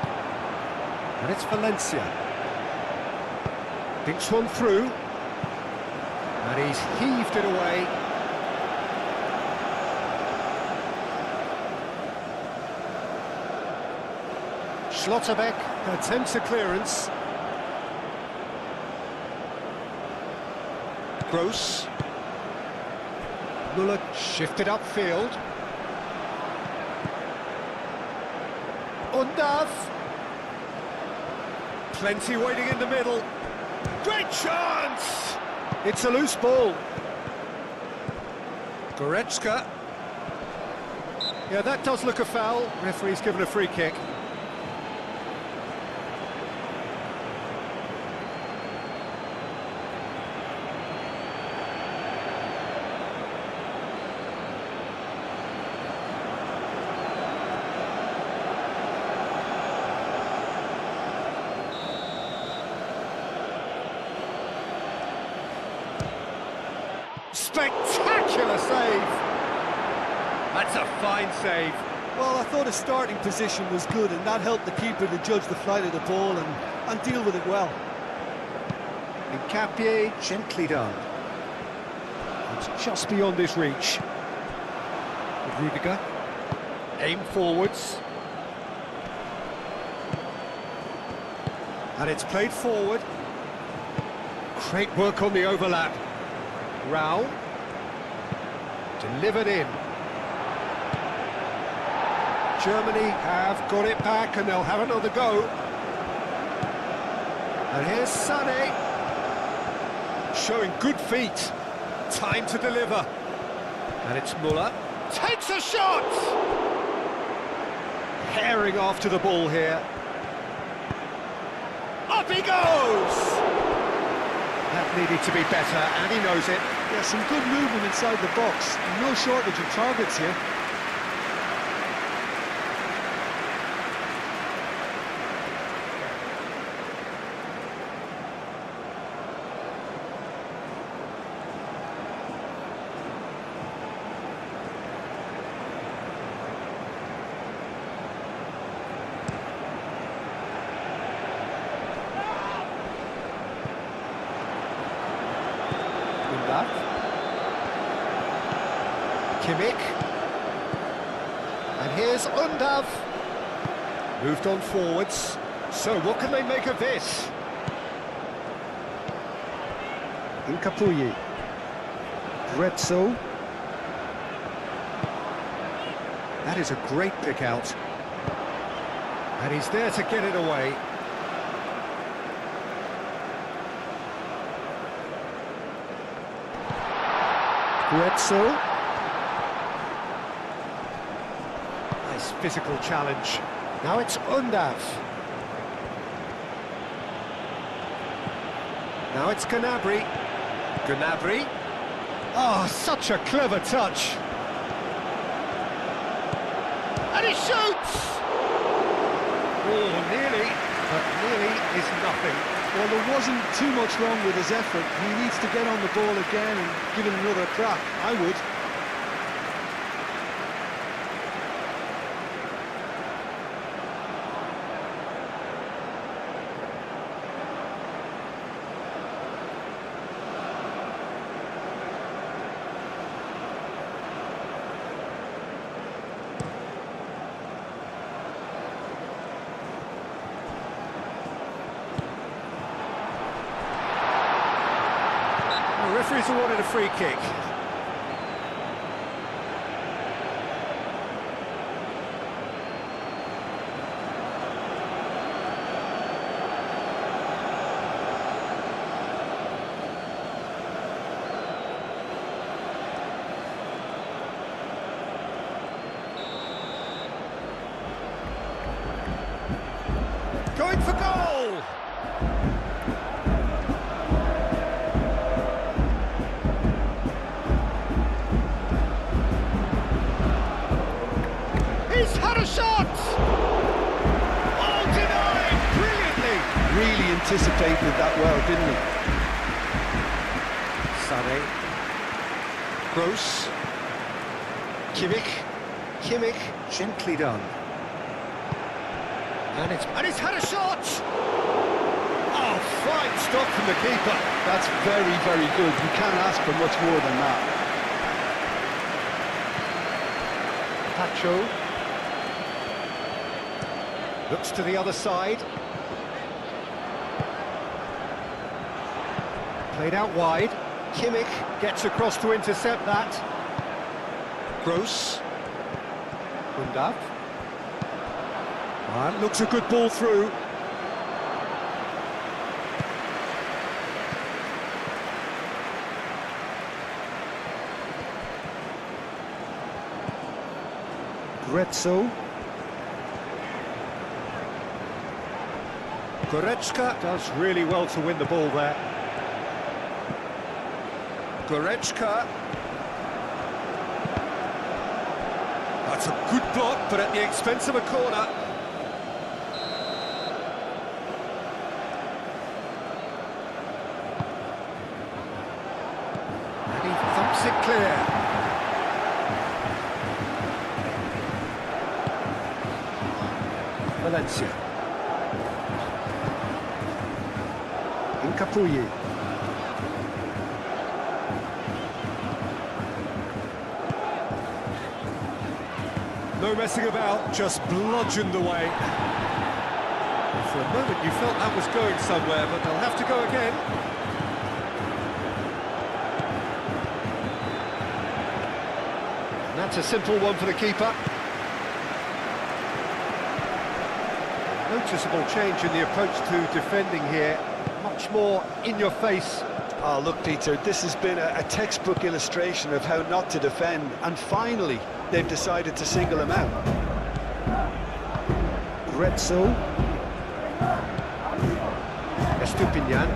And it's Valencia. Dinks one through. And he's heaved it away. Schlotterbeck attempts a clearance. Gross. Muller shifted upfield. Undav. Plenty waiting in the middle. Great chance! It's a loose ball. Goretzka. Yeah, that does look a foul. Referee's given a free kick. Spectacular save! That's a fine save. Well, I thought his starting position was good, and that helped the keeper to judge the flight of the ball and deal with it well. Nkapie, gently done. It's just beyond his reach. Rudiger. Aim forwards. And it's played forward. Great work on the overlap. Rao. Delivered in. Germany have got it back and they'll have another go. And here's Sané. Showing good feet. Time to deliver. And it's Muller. Takes a shot! Herring after the ball here. Up he goes! That needed to be better, and he knows it. Yeah, some good movement inside the box. No shortage of targets here. Kimmich. And here's Undav. Moved on forwards. So what can they make of this? Nkapuyi. Retzel. That is a great pick out. And he's there to get it away. Retzel. Nice physical challenge. Now it's Undav. Now it's Gnabry. Gnabry. Oh, such a clever touch. And he shoots! Oh, nearly, but nearly is nothing. Well, there wasn't too much wrong with his effort. He needs to get on the ball again and give it another crack. I would. The referee's awarded a free kick. anticipated that well, didn't Sané. Gross. Kimmich, gently done. And it's had a shot! Oh, fine stop from the keeper. he? That's very, very good. You can't ask for much more than that. Pacho. Looks to the other side. Played out wide. Kimmich gets across to intercept that. Gross. Undav. That looks a good ball through. Gretzo. Goretzka does really well to win the ball there. Goretzka. That's a good block, but at the expense of a corner. And he thumps it clear. Valencia. Incapuyi. No messing about, just bludgeoned away. For a moment you felt that was going somewhere, but they'll have to go again. And that's a simple one for the keeper. Noticeable change in the approach to defending here. Much more in your face. Oh, look, Peter, this has been a textbook illustration of how not to defend, and finally they've decided to single him out. Gretzo. Estupinian.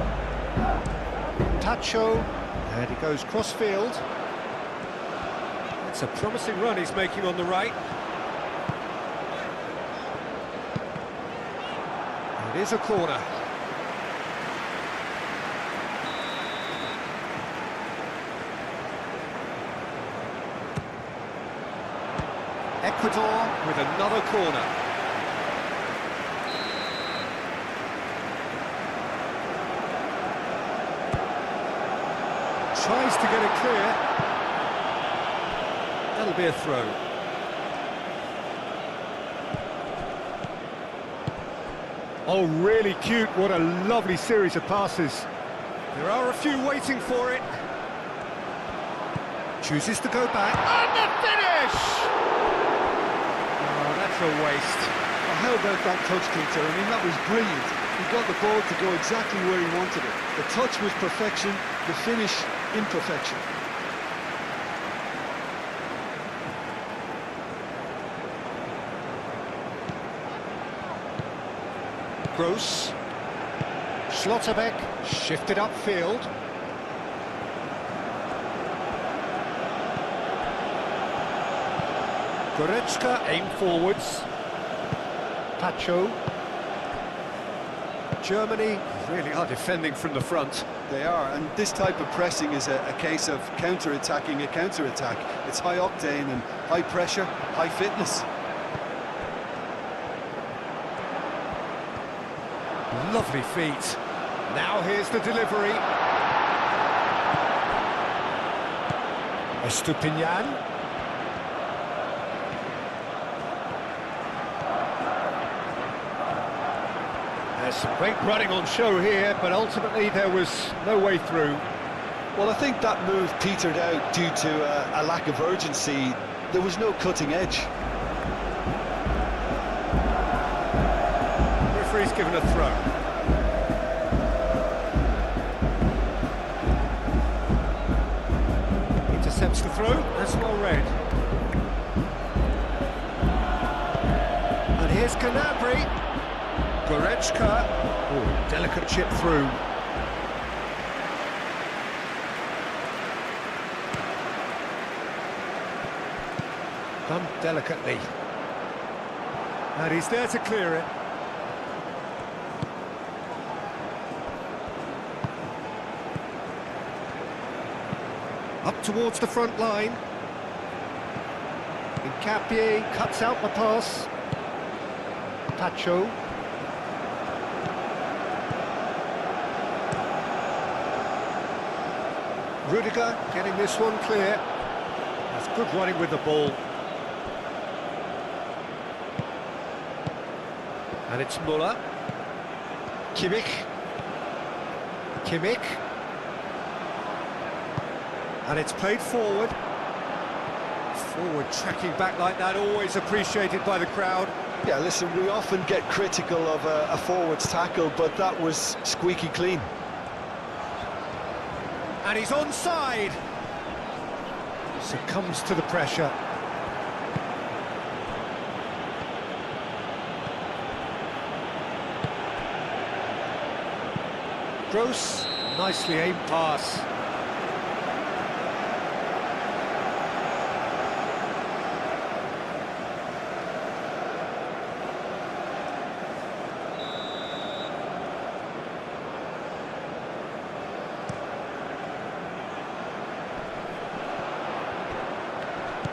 Tacho. And he goes cross-field. It's a promising run he's making on the right. It is a corner. Ecuador with another corner. Tries to get it clear. That'll be a throw. Oh, really cute. What a lovely series of passes. There are a few waiting for it. Chooses to go back. And the finish! Oh, that's a waste. Well, how about that touch, Peter? I mean, that was brilliant. He got the ball to go exactly where he wanted it. The touch was perfection, the finish imperfection. Gross. Schlotterbeck shifted upfield. Goretzka aim forwards. Pacho. Germany really are defending from the front. They are, and this type of pressing is a case of counter-attacking a counter-attack. It's high octane and high pressure, high fitness. Lovely feet. Now here's the delivery. Estupinian. There's some great running on show here, but ultimately there was no way through. Well, I think that move petered out due to a lack of urgency. There was no cutting edge. Referee's given a throw. Intercepts the throw, that's well read. And here's Canabry. Goretzka. Oh, delicate chip through. Done delicately. And he's there to clear it. Up towards the front line. Incapie cuts out the pass. Tacho. Rudiger getting this one clear. That's good running with the ball. And it's Muller. Kimmich. And it's played forward. Forward tracking back like that, always appreciated by the crowd. Yeah, listen, we often get critical of a forward's tackle, but that was squeaky clean. And he's onside. Succumbs to the pressure. Gross, nicely aimed pass.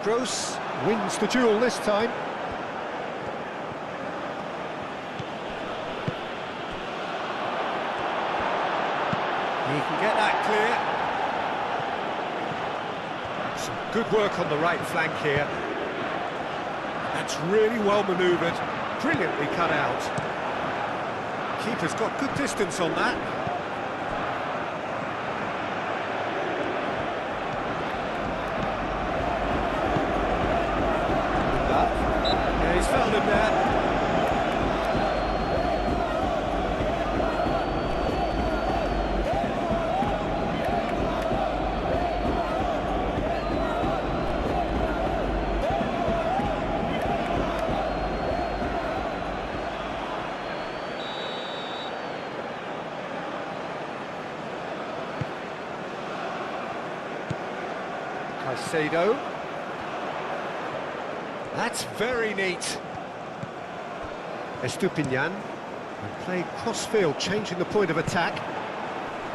Gross wins the duel this time. He can get that clear. Some good work on the right flank here. That's really well manoeuvred, brilliantly cut out. Keeper's got good distance on that. Yeah, he's found him there. Caicedo. That's very neat. Estupinian. And played cross-field, changing the point of attack.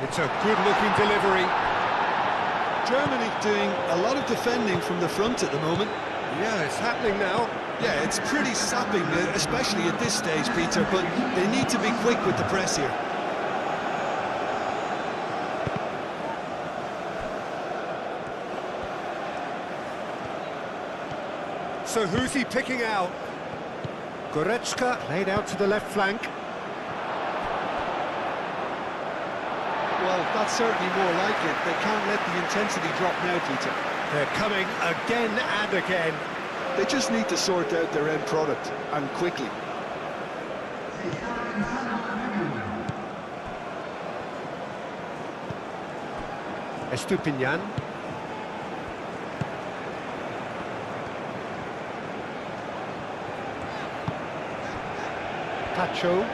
It's a good-looking delivery. Germany doing a lot of defending from the front at the moment. Yeah, it's happening now. Yeah, it's pretty sapping, especially at this stage, Peter, but they need to be quick with the press here. So who's he picking out? Goretzka played out to the left flank. Well, that's certainly more like it. They can't let the intensity drop now, Peter. They're coming again and again. They just need to sort out their end product, and quickly. Estupinian. Tacho.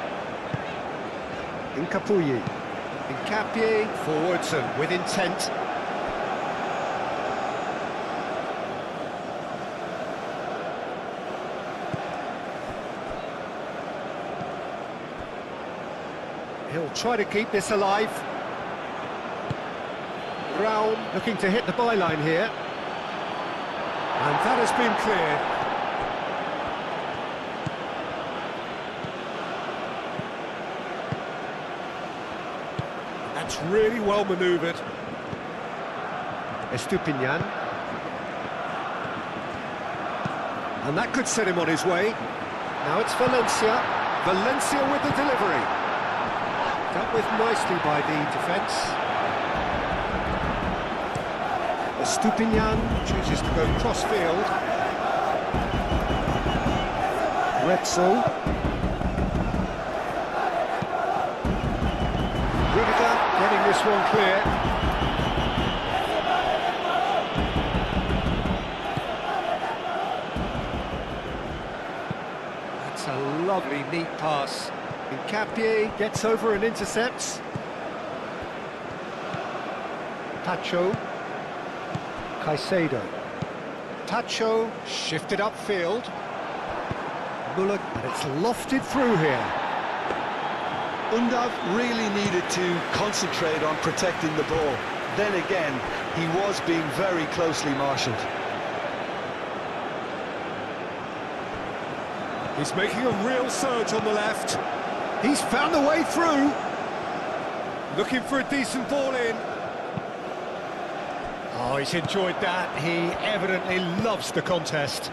Incapie forwards and with intent. He'll try to keep this alive. Raum looking to hit the byline here. And that has been cleared. That's really well manoeuvred. Estupinian. And that could set him on his way. Now it's Valencia. Valencia with the delivery. Dealt with nicely by the defence. Estupinian chooses to go cross-field. Retzel. Rudiger getting this one clear. That's a lovely, neat pass. Incapie gets over and intercepts. Tacho. Caicedo. Tacho shifted upfield. Muller, and it's lofted through here. Undav really needed to concentrate on protecting the ball. then again, he was being very closely marshalled. He's making a real surge on the left. He's found a way through. Looking for a decent ball in. Oh, he's enjoyed that. He evidently loves the contest.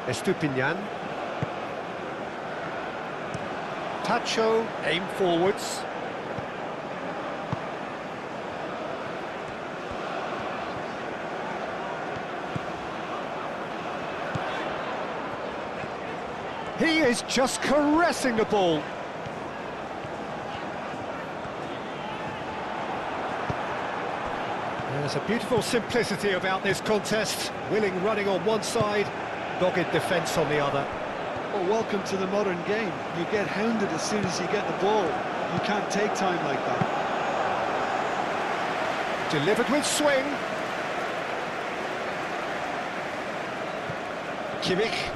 Estupinian. Tacho, aim forwards. He is just caressing the ball. There's a beautiful simplicity about this contest. Willing running on one side, dogged defence on the other. Well, welcome to the modern game. You get hounded as soon as you get the ball. You can't take time like that. Delivered with swing. Kimmich.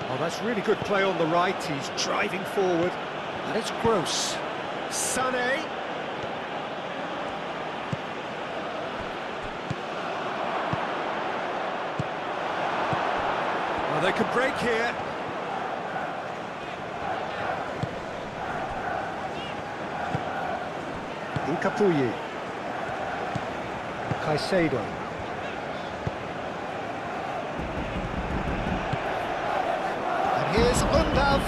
Oh, that's really good play on the right. He's driving forward. And it's Gross. Sané. Well, they can break here. Incapuyi. Caicedo. Here's Undav.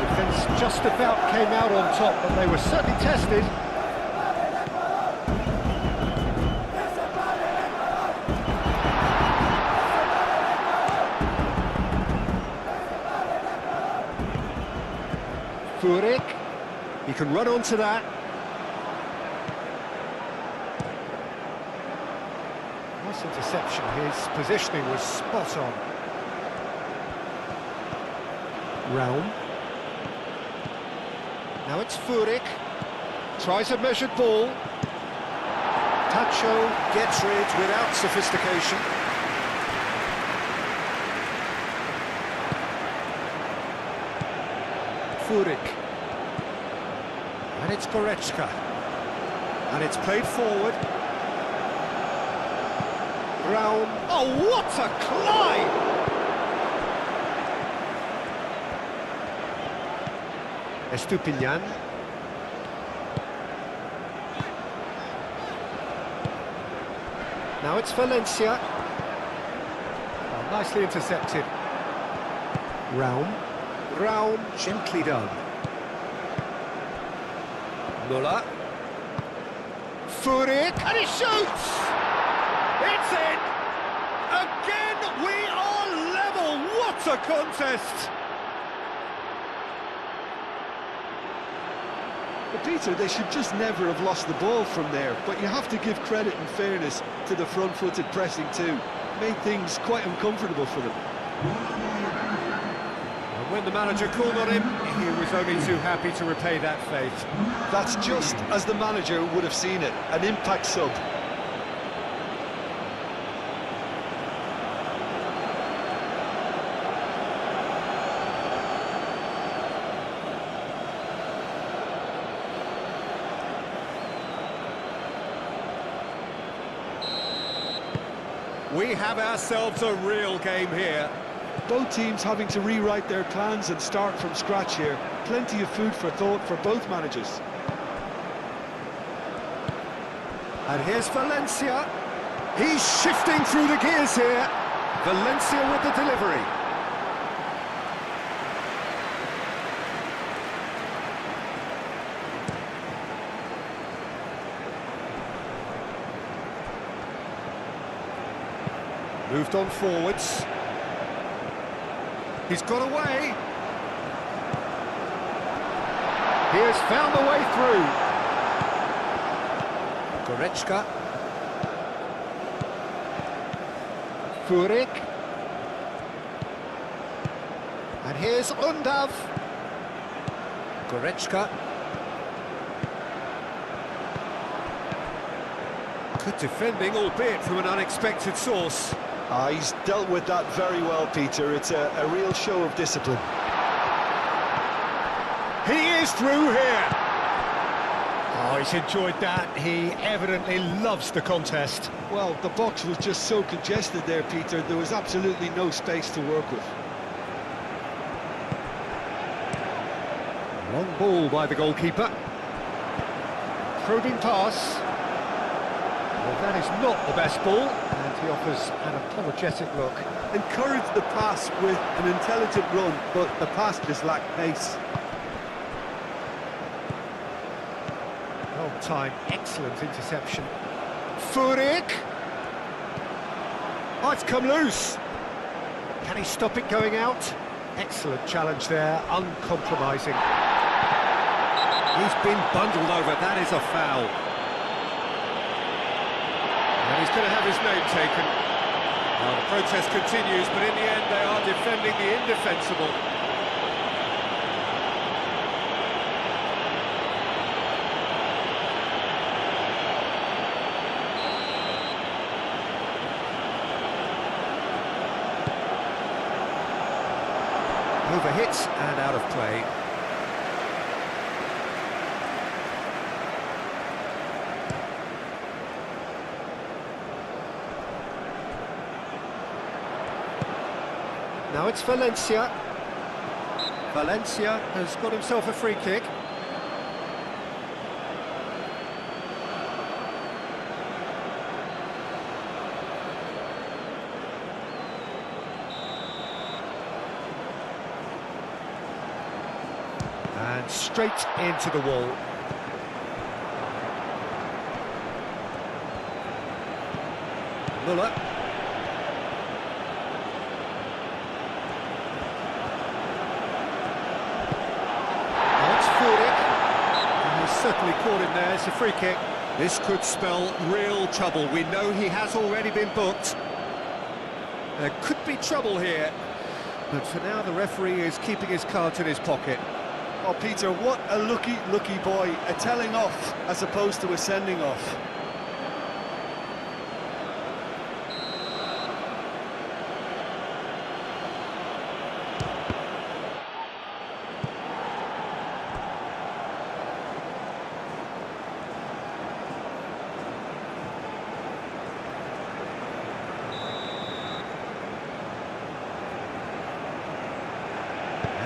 The defence just about came out on top, but they were certainly tested. Furyk. He can run onto that. Nice interception. His positioning was spot on. Realm. Now it's Furyk. Tries a measured ball. Tacho gets rid without sophistication. Furyk. And it's Goretzka. And it's played forward. Realm. Oh, what a climb! Estupinian. Now it's Valencia. Oh, nicely intercepted. Raum gently done. Muller. Furyk, and he shoots! It's in! Again, we are level! What a contest! Peter, they should just never have lost the ball from there, but you have to give credit and fairness to the front-footed pressing too. Made things quite uncomfortable for them. And when the manager called on him, he was only too happy to repay that faith. That's just as the manager would have seen it, an impact sub. We have ourselves a real game here. Both teams having to rewrite their plans and start from scratch here. Plenty of food for thought for both managers. And here's Valencia. He's shifting through the gears here. Valencia with the delivery. Moved on forwards. He's got away. He has found the way through. Goretzka. Furyk. And here's Undav. Goretzka. Good defending, albeit from an unexpected source. He's dealt with that very well, Peter. It's a real show of discipline. He is through here. Oh, he's enjoyed that. He evidently loves the contest. Well, the box was just so congested there, Peter. There was absolutely no space to work with. Long ball by the goalkeeper. Probing pass. Well, that is not the best ball, and he offers an apologetic look. Encourage the pass with an intelligent run, but the pass just lacked pace. Well timed, excellent interception. Furyk! Oh, it's come loose. Can he stop it going out? Excellent challenge there, uncompromising. He's been bundled over, that is a foul. And he's going to have his name taken. Well, the protest continues, but in the end they are defending the indefensible. Overhit and out of play. Now it's Valencia. Valencia has got himself a free kick. And straight into the wall. Muller. Certainly caught him there, it's a free kick. This could spell real trouble. We know he has already been booked. There could be trouble here. But for now, the referee is keeping his cards in his pocket. Oh, Peter, what a lucky boy. A telling off as opposed to a sending off.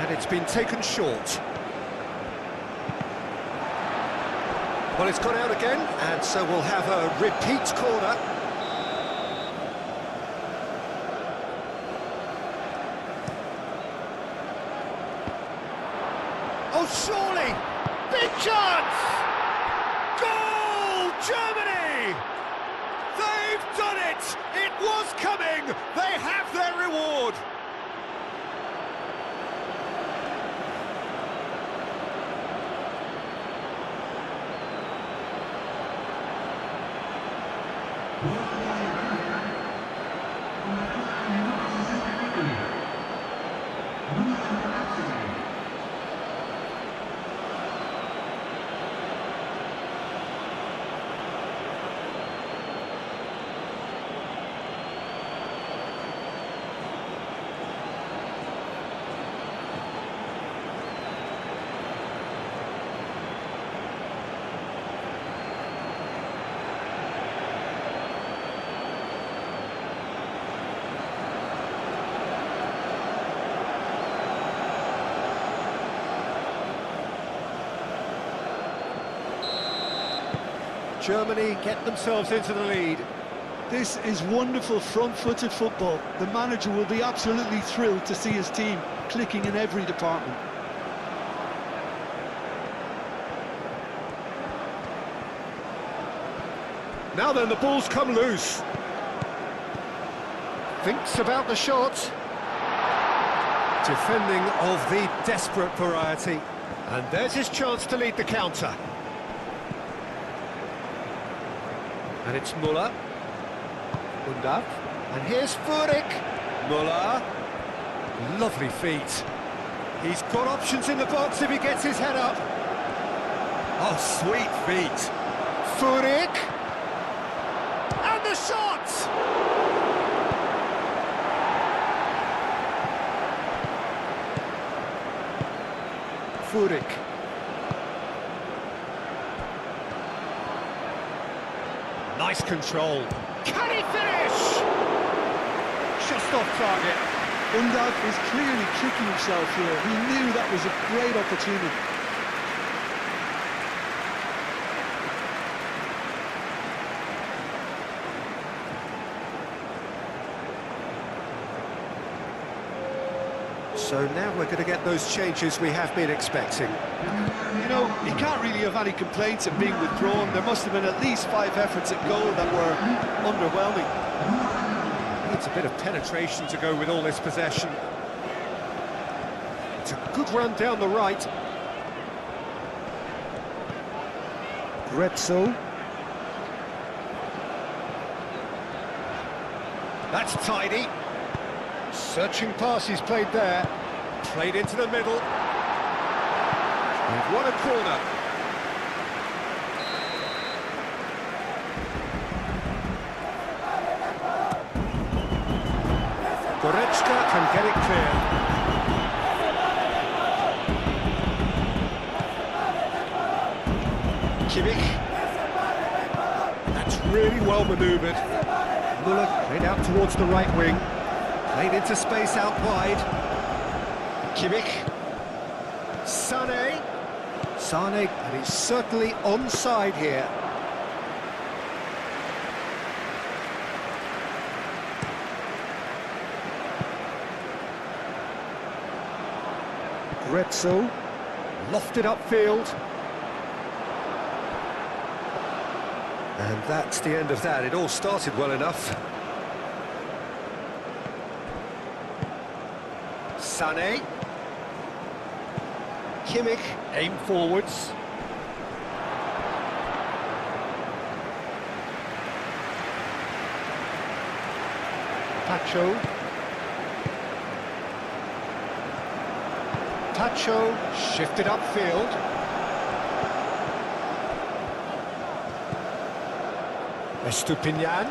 And it's been taken short. Well, it's gone out again, and so we'll have a repeat corner. Oh, surely! Big chance! Goal, Germany! They've done it! It was coming! They have their reward! Germany get themselves into the lead. This is wonderful front-footed football. The manager will be absolutely thrilled to see his team clicking in every department. Now then, the ball's come loose. Thinks about the shot. Defending of the desperate variety. And there's his chance to lead the counter. And it's Muller. Undav. And here's Furyk. Muller. Lovely feet. He's got options in the box if he gets his head up. Oh, sweet feet. Furyk. And the shot! Furyk. Nice control. Can he finish? Just off target. Undav is clearly kicking himself here. He knew that was a great opportunity. So now we're going to get those changes we have been expecting. You know, you can't really have any complaints of being withdrawn. There must have been at least 5 efforts at goal that were underwhelming. Needs a bit of penetration to go with all this possession. It's a good run down the right. Gretzel. That's tidy. Searching pass he's played there. Played into the middle. They've won a corner. Goretzka can get it clear. Kimmich. That's really well manoeuvred. Muller played out towards the right wing. Played into space out wide. Kimmich. Sané. Sané, and he's certainly onside here. Gretzel. Lofted upfield. And that's the end of that. It all started well enough. Sané. Kimmich, aim forwards. Pacho. Pacho shifted upfield. Estupinian.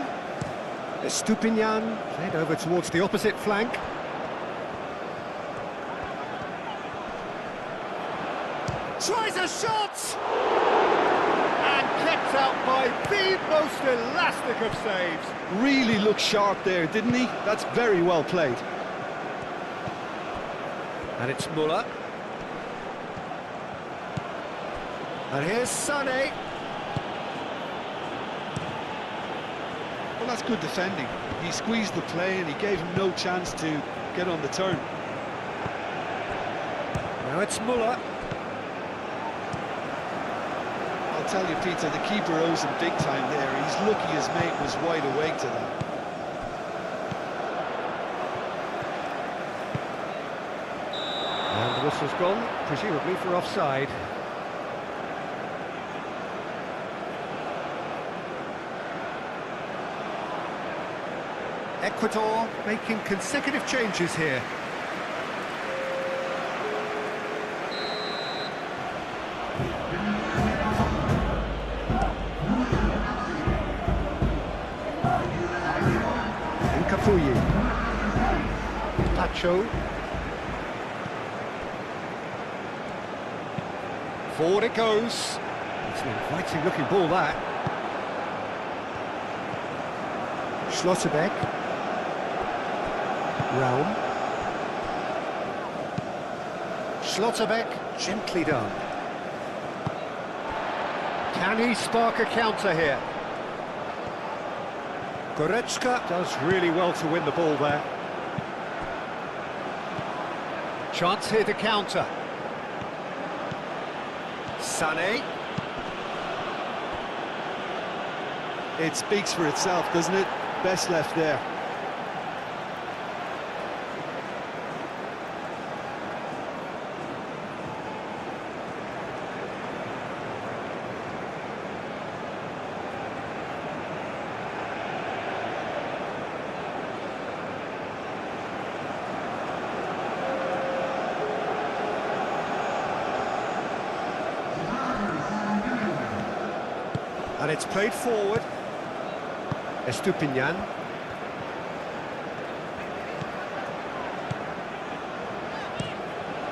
Estupinian played over towards the opposite flank. Tries a shot! And kept out by the most elastic of saves. Really looked sharp there, didn't he? That's very well played. And it's Muller. And here's Sané. Well, that's good defending. He squeezed the play and he gave him no chance to get on the turn. Now it's Muller. I'll tell you, Peter, the keeper owes him big time there. He's lucky his mate was wide awake to that. And the whistle's gone, presumably for offside. Ecuador making consecutive changes here. Nkafuyi. Pacho. Forward it goes. It's an inviting looking ball, that. Schlotterbeck. Raum. Schlotterbeck, gently done. Can he spark a counter here? Goretzka does really well to win the ball there. Chance here to counter. Sané. It speaks for itself, doesn't it? Best left there. And it's played forward. Estupinian.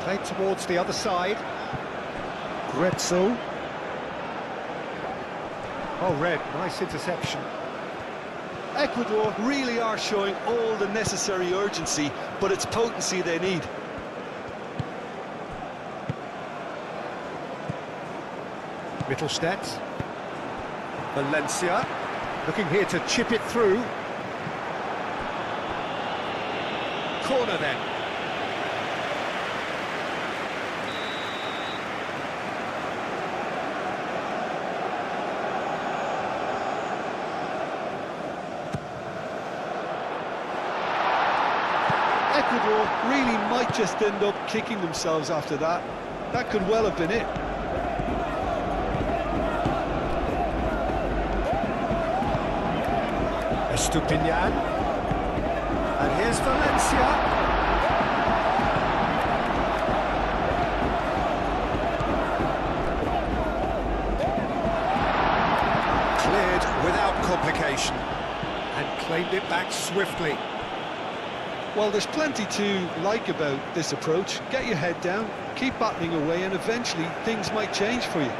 Played towards the other side. Gretzel. Oh, Red, nice interception. Ecuador really are showing all the necessary urgency, but it's potency they need. Mittelstadt. Valencia. Looking here to chip it through. Corner then. Ecuador really might just end up kicking themselves after that. That could well have been it. Estupinian. And here's Valencia. Cleared without complication. And claimed it back swiftly. Well, there's plenty to like about this approach. Get your head down, keep battling away, and eventually things might change for you.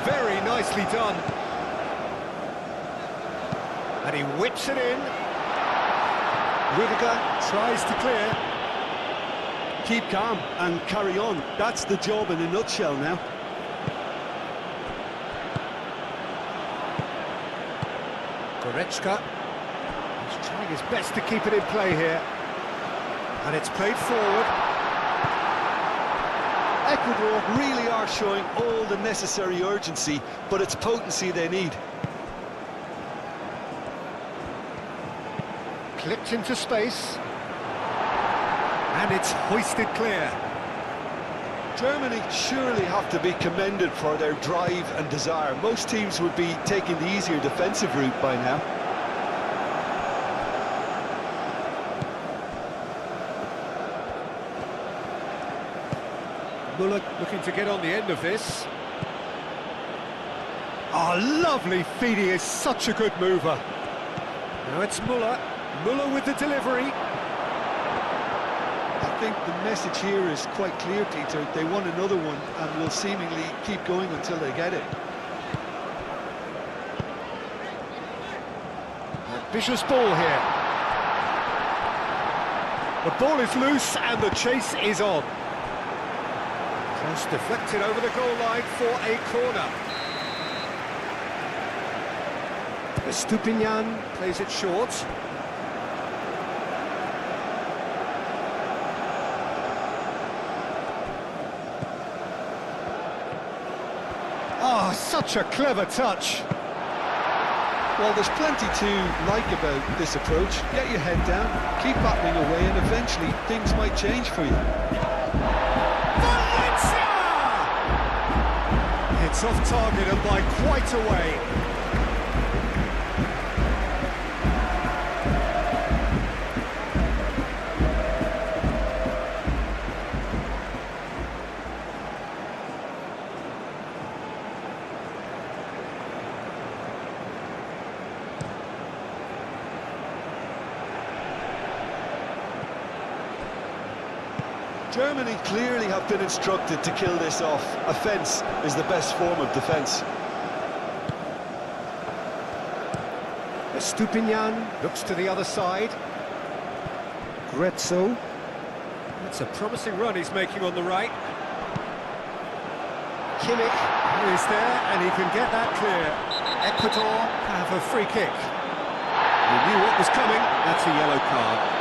Very nicely done. And he whips it in. Rudiger tries to clear. Keep calm and carry on. That's the job in a nutshell now. Goretzka. He's trying his best to keep it in play here. And it's played forward. Ecuador really are showing all the necessary urgency, but it's potency they need. Clipped into space. And it's hoisted clear. Germany surely have to be commended for their drive and desire. Most teams would be taking the easier defensive route by now. Muller looking to get on the end of this. Oh, lovely feed. He is such a good mover. Now it's Muller. Muller with the delivery. I think the message here is quite clear, Peter. They want another one and will seemingly keep going until they get it. Vicious ball here. The ball is loose and the chase is on. Cross deflected over the goal line for a corner. Estupinian plays it short. Oh, such a clever touch. Well, there's plenty to like about this approach. Get your head down, keep battling away, and eventually things might change for you. Valencia! It's off target and by quite a way. Germany clearly have been instructed to kill this off. Offence is the best form of defence. Estupinian looks to the other side. Gretzel. That's a promising run he's making on the right. Kimmich is there and he can get that clear. Ecuador have a free kick. He knew what was coming. That's a yellow card.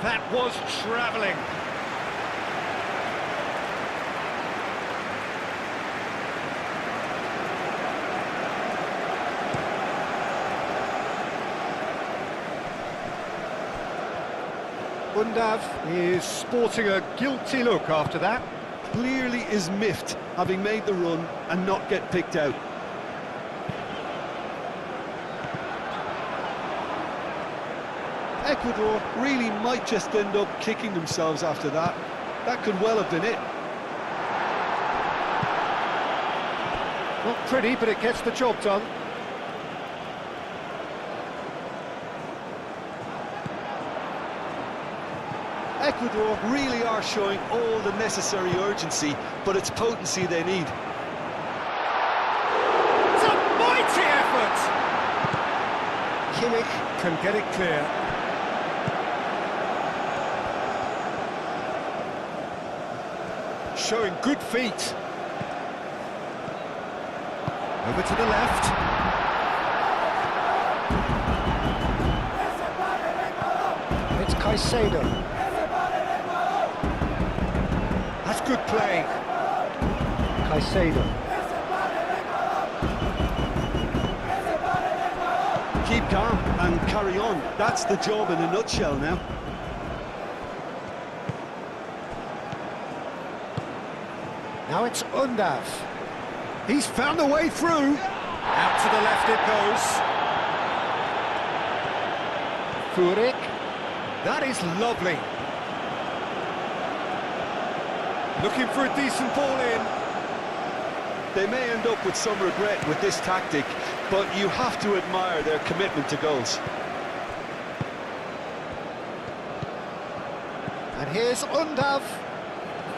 That was travelling. Undav is sporting a guilty look after that. Clearly is miffed, having made the run and not get picked out. Ecuador really might just end up kicking themselves after that. That could well have been it. Not pretty, but it gets the job done. Ecuador Really are showing all the necessary urgency, but it's potency they need. It's a mighty effort! Kimmich can get it clear. Showing good feet. Over to the left. It's Caicedo. That's good play. Caicedo. keep calm and carry on. That's the job in a nutshell now. Now it's Undav. He's found a way through. Out to the left it goes. Furyk. That is lovely. Looking for a decent ball in. They may end up with some regret with this tactic, but you have to admire their commitment to goals. And here's Undav.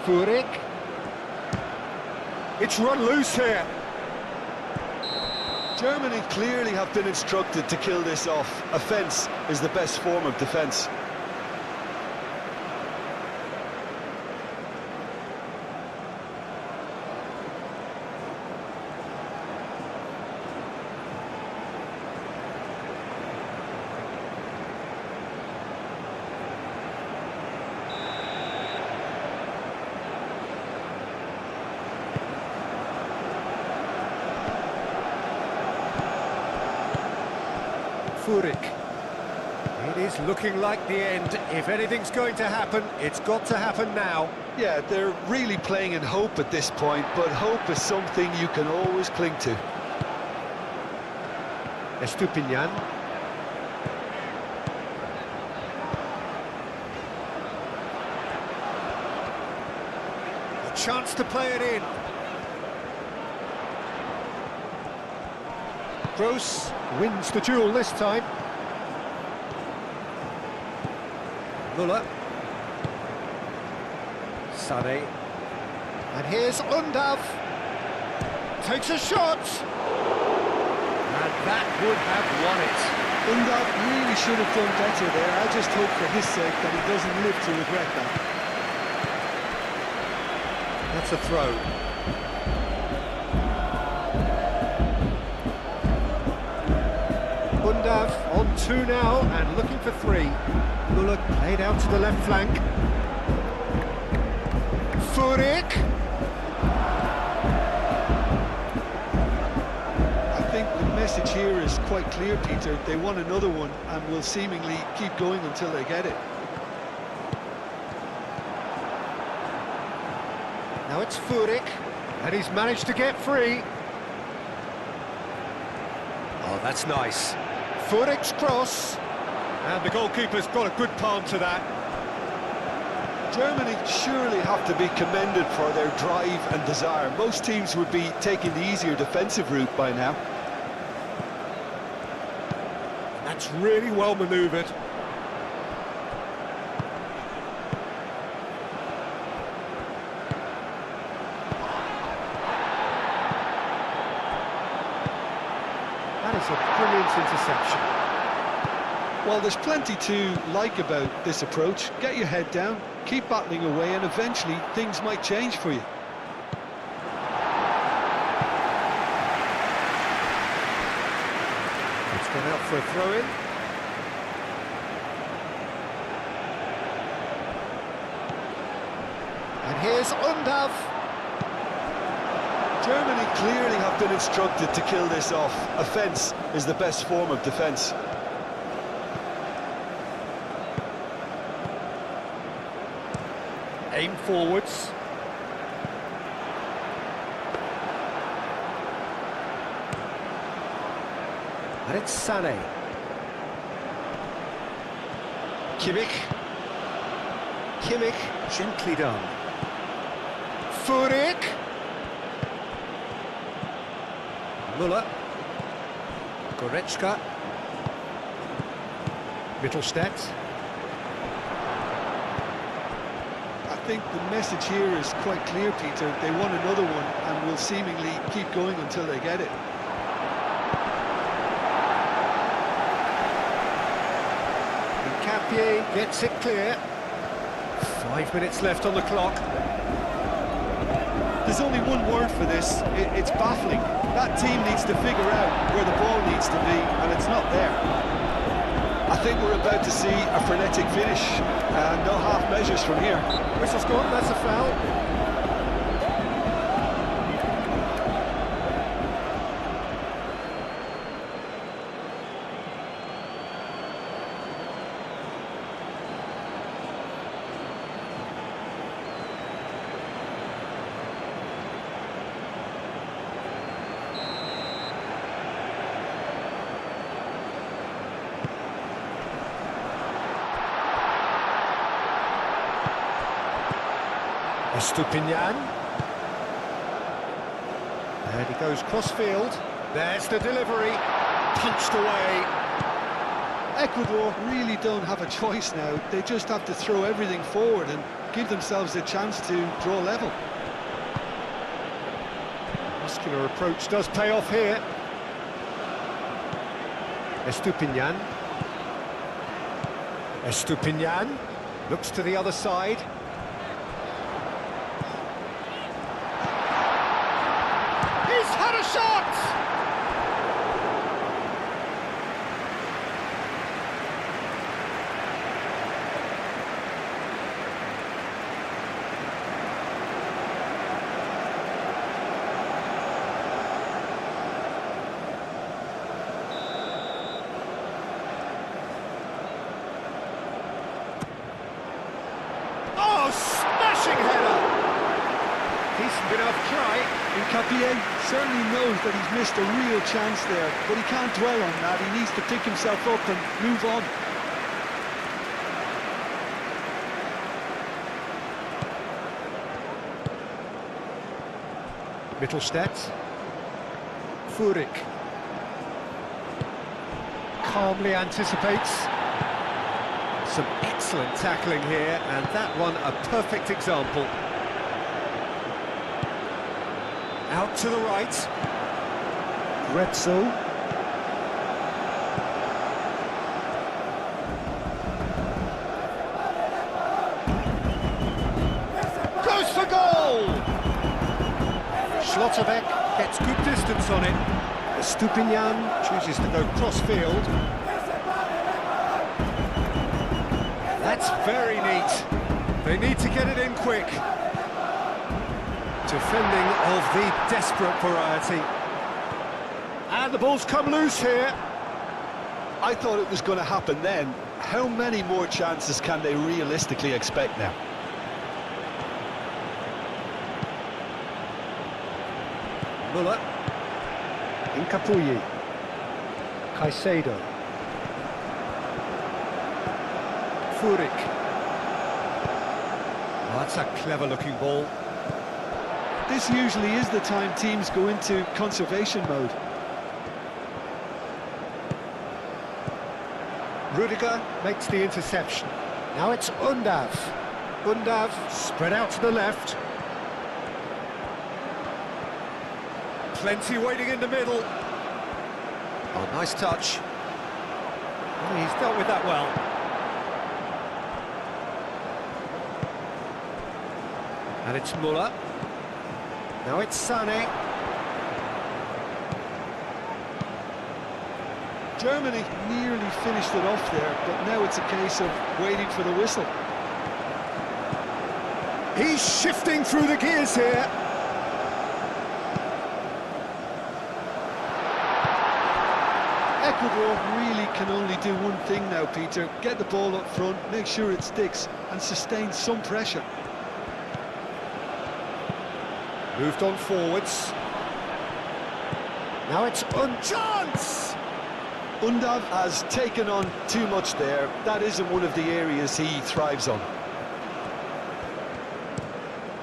Furyk. It's run loose here. Germany clearly have been instructed to kill this off. Offence is the best form of defence. Furyk. It is looking like the end. If anything's going to happen, it's got to happen now. Yeah, they're really playing in hope at this point, but hope is something you can always cling to. Estupinian. A chance to play it in. Kroos wins the duel this time. Muller. Sané. And here's Undav. Takes a shot. And that would have won it. Undav really should have done better there. I just hope for his sake that he doesn't live to regret that. That's a throw. Undav on 2 now and looking for 3. Muller played out to the left flank. Furyk. I think the message here is quite clear, Peter. They want another one and will seemingly keep going until they get it. Now it's Furyk, and he's managed to get free. Oh, that's nice. Furyk's cross. And the goalkeeper's got a good palm to that. Germany surely have to be commended for their drive and desire. Most teams would be taking the easier defensive route by now. That's really well manoeuvred. That is a brilliant interception. Well, there's plenty to like about this approach. Get your head down, keep battling away, and eventually things might change for you. It's gone out for a throw-in. And here's Undav. Germany clearly have been instructed to kill this off. Offence is the best form of defence. Aim forwards. And it's Sané. Kimmich. Kimmich, gently done. Furyk. Müller. Goretzka. Mittelstadt. I think the message here is quite clear, Peter. They want another one and will seemingly keep going until they get it. Capie gets it clear. 5 minutes left on the clock. There's only one word for this. It's baffling. That team needs to figure out where the ball needs to be, and it's not there. I think we're about to see a frenetic finish, and no half measures from here. Whistle's gone, that's a foul. Estupinian. And he goes cross-field. There's the delivery. Punched away. Ecuador really don't have a choice now. They just have to throw everything forward and give themselves a chance to draw level. Muscular approach does pay off here. Estupinian. Estupinian looks to the other side. He's had a shot! Oh, smashing header! Decent enough try. Capie certainly knows that he's missed a real chance there, but he can't dwell on that. He needs to pick himself up and move on. Mittelstadt. Furyk. Calmly anticipates. Some excellent tackling here, and that one a perfect example. Out to the right. Retzel. Goes for goal! Schlotterbeck gets good distance on it. Estupinian chooses to go cross-field. That's very neat. They need to get it in quick. Defending of the desperate variety. And the ball's come loose here. I thought it was going to happen then. How many more chances can they realistically expect now? Müller. Incapuyi. Caicedo. Furyk. Oh, that's a clever-looking ball. This usually is the time teams go into conservation mode. Rudiger makes the interception. Now it's Undav. Undav spread out to the left. Plenty waiting in the middle. Oh, nice touch. Oh, he's dealt with that well. And it's Müller. Now it's Sané. Germany nearly finished it off there, but now it's a case of waiting for the whistle. He's shifting through the gears here. Ecuador really can only do one thing now, Peter. Get the ball up front, make sure it sticks, and sustain some pressure. Moved on forwards. Now it's chance! Undav has taken on too much there. That isn't one of the areas he thrives on.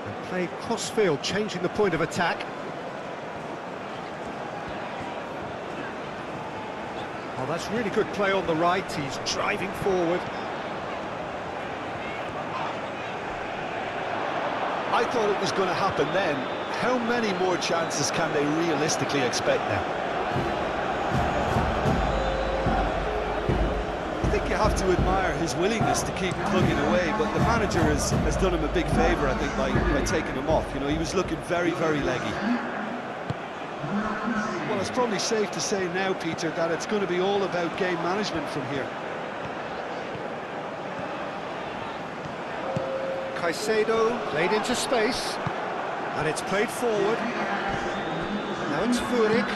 They play cross-field, changing the point of attack. Oh, that's really good play on the right. He's driving forward. I thought it was going to happen then. How many more chances can they realistically expect now? I think you have to admire his willingness to keep plugging away, but the manager has done him a big favour, I think, by taking him off. You know, he was looking very, very leggy. Well, it's probably safe to say now, Peter, that it's going to be all about game management from here. Caicedo played into space, and it's played forward. Now it's Furyk.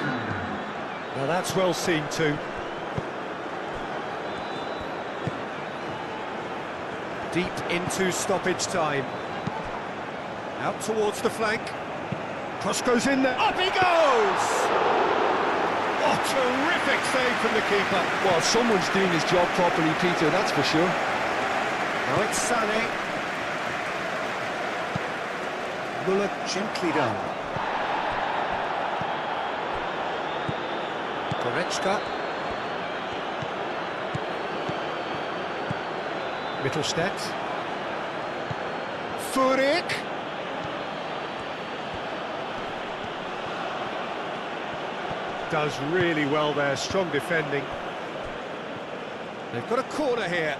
Now that's well seen too. Deep into stoppage time. Out towards the flank. Cross goes in there. Up he goes! Oh, terrific save from the keeper. Well, someone's doing his job properly, Peter, that's for sure. Now it's Sané. Muller gently done. Goretzka. Mittelstädt. Furyk. Does really well there, strong defending. They've got a corner here.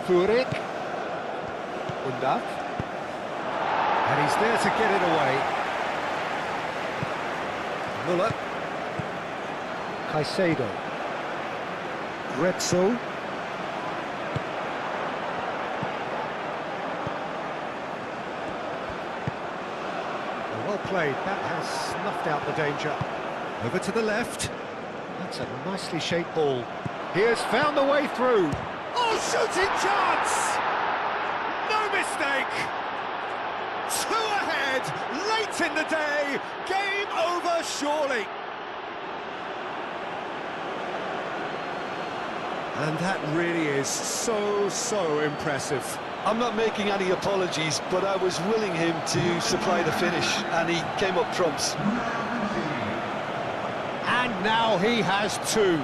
Furyk. Undav. And he's there to get it away. Muller. Caicedo. Gretzel. Well played, that has snuffed out the danger. Over to the left. That's a nicely shaped ball. He has found the way through. Oh, shooting chance! No mistake! 2 ahead, late in the day, game over surely. And that really is so impressive. I'm not making any apologies, but I was willing him to supply the finish, and he came up trumps. And now he has 2.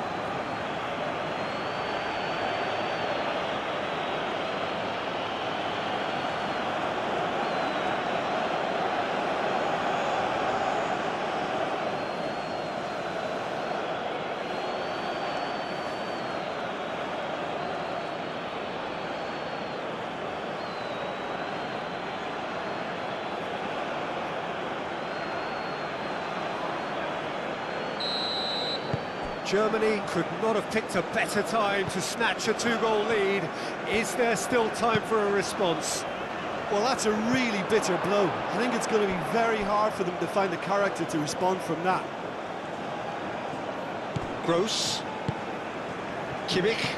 Germany could not have picked a better time to snatch a 2-goal lead. Is there still time for a response? Well, that's a really bitter blow. I think it's going to be very hard for them to find the character to respond from that. Gross. Kimmich.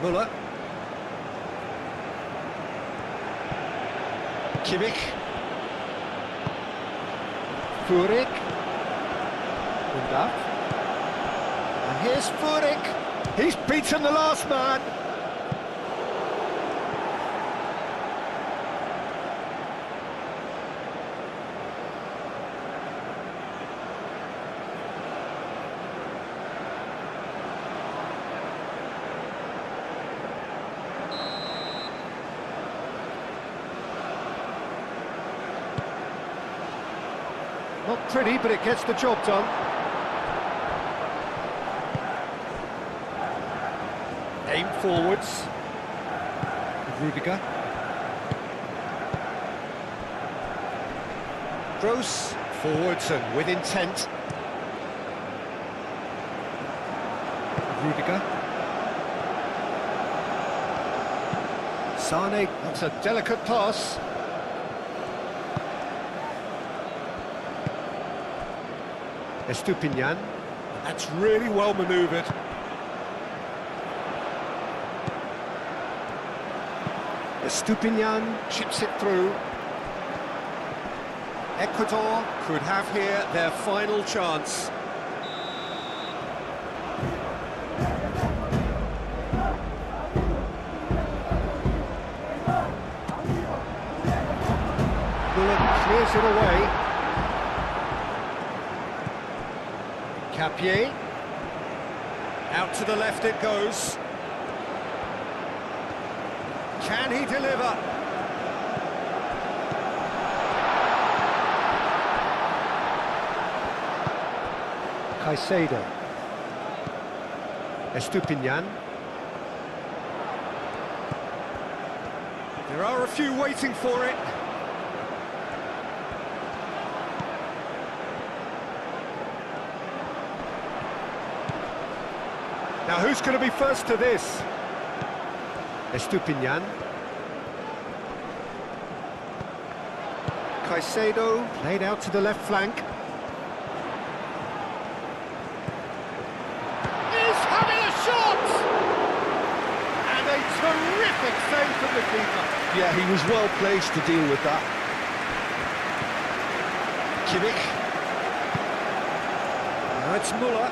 Muller. Kimmich. Furyk. Undav. And here's Furyk. He's beaten the last man. Not pretty, but it gets the job done. Aim forwards. Rudiger. Gross. Forwards and with intent. Rudiger. Sané, that's a delicate pass. Estupinian. That's really well manoeuvred. Estupinian chips it through. Ecuador could have here their final chance. Clears it away. Capier. Out to the left it goes. Can he deliver? Caicedo. Estupinian. There are a few waiting for it. Now who's going to be first to this? Estupinian. Caicedo played out to the left flank. He's having a shot! And a terrific save from the keeper. Yeah, he was well placed to deal with that. Kimmich. Now it's Muller.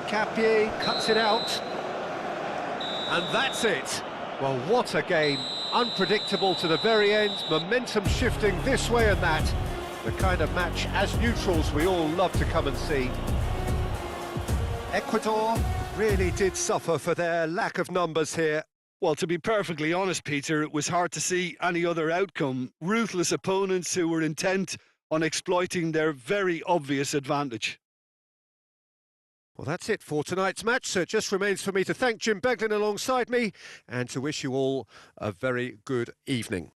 Capier cuts it out. And that's it. Well, what a game. Unpredictable to the very end. Momentum shifting this way and that. The kind of match, as neutrals, we all love to come and see. Ecuador really did suffer for their lack of numbers here. Well, to be perfectly honest, Peter, it was hard to see any other outcome. Ruthless opponents who were intent on exploiting their very obvious advantage. Well, that's it for tonight's match, so it just remains for me to thank Jim Beglin alongside me and to wish you all a very good evening.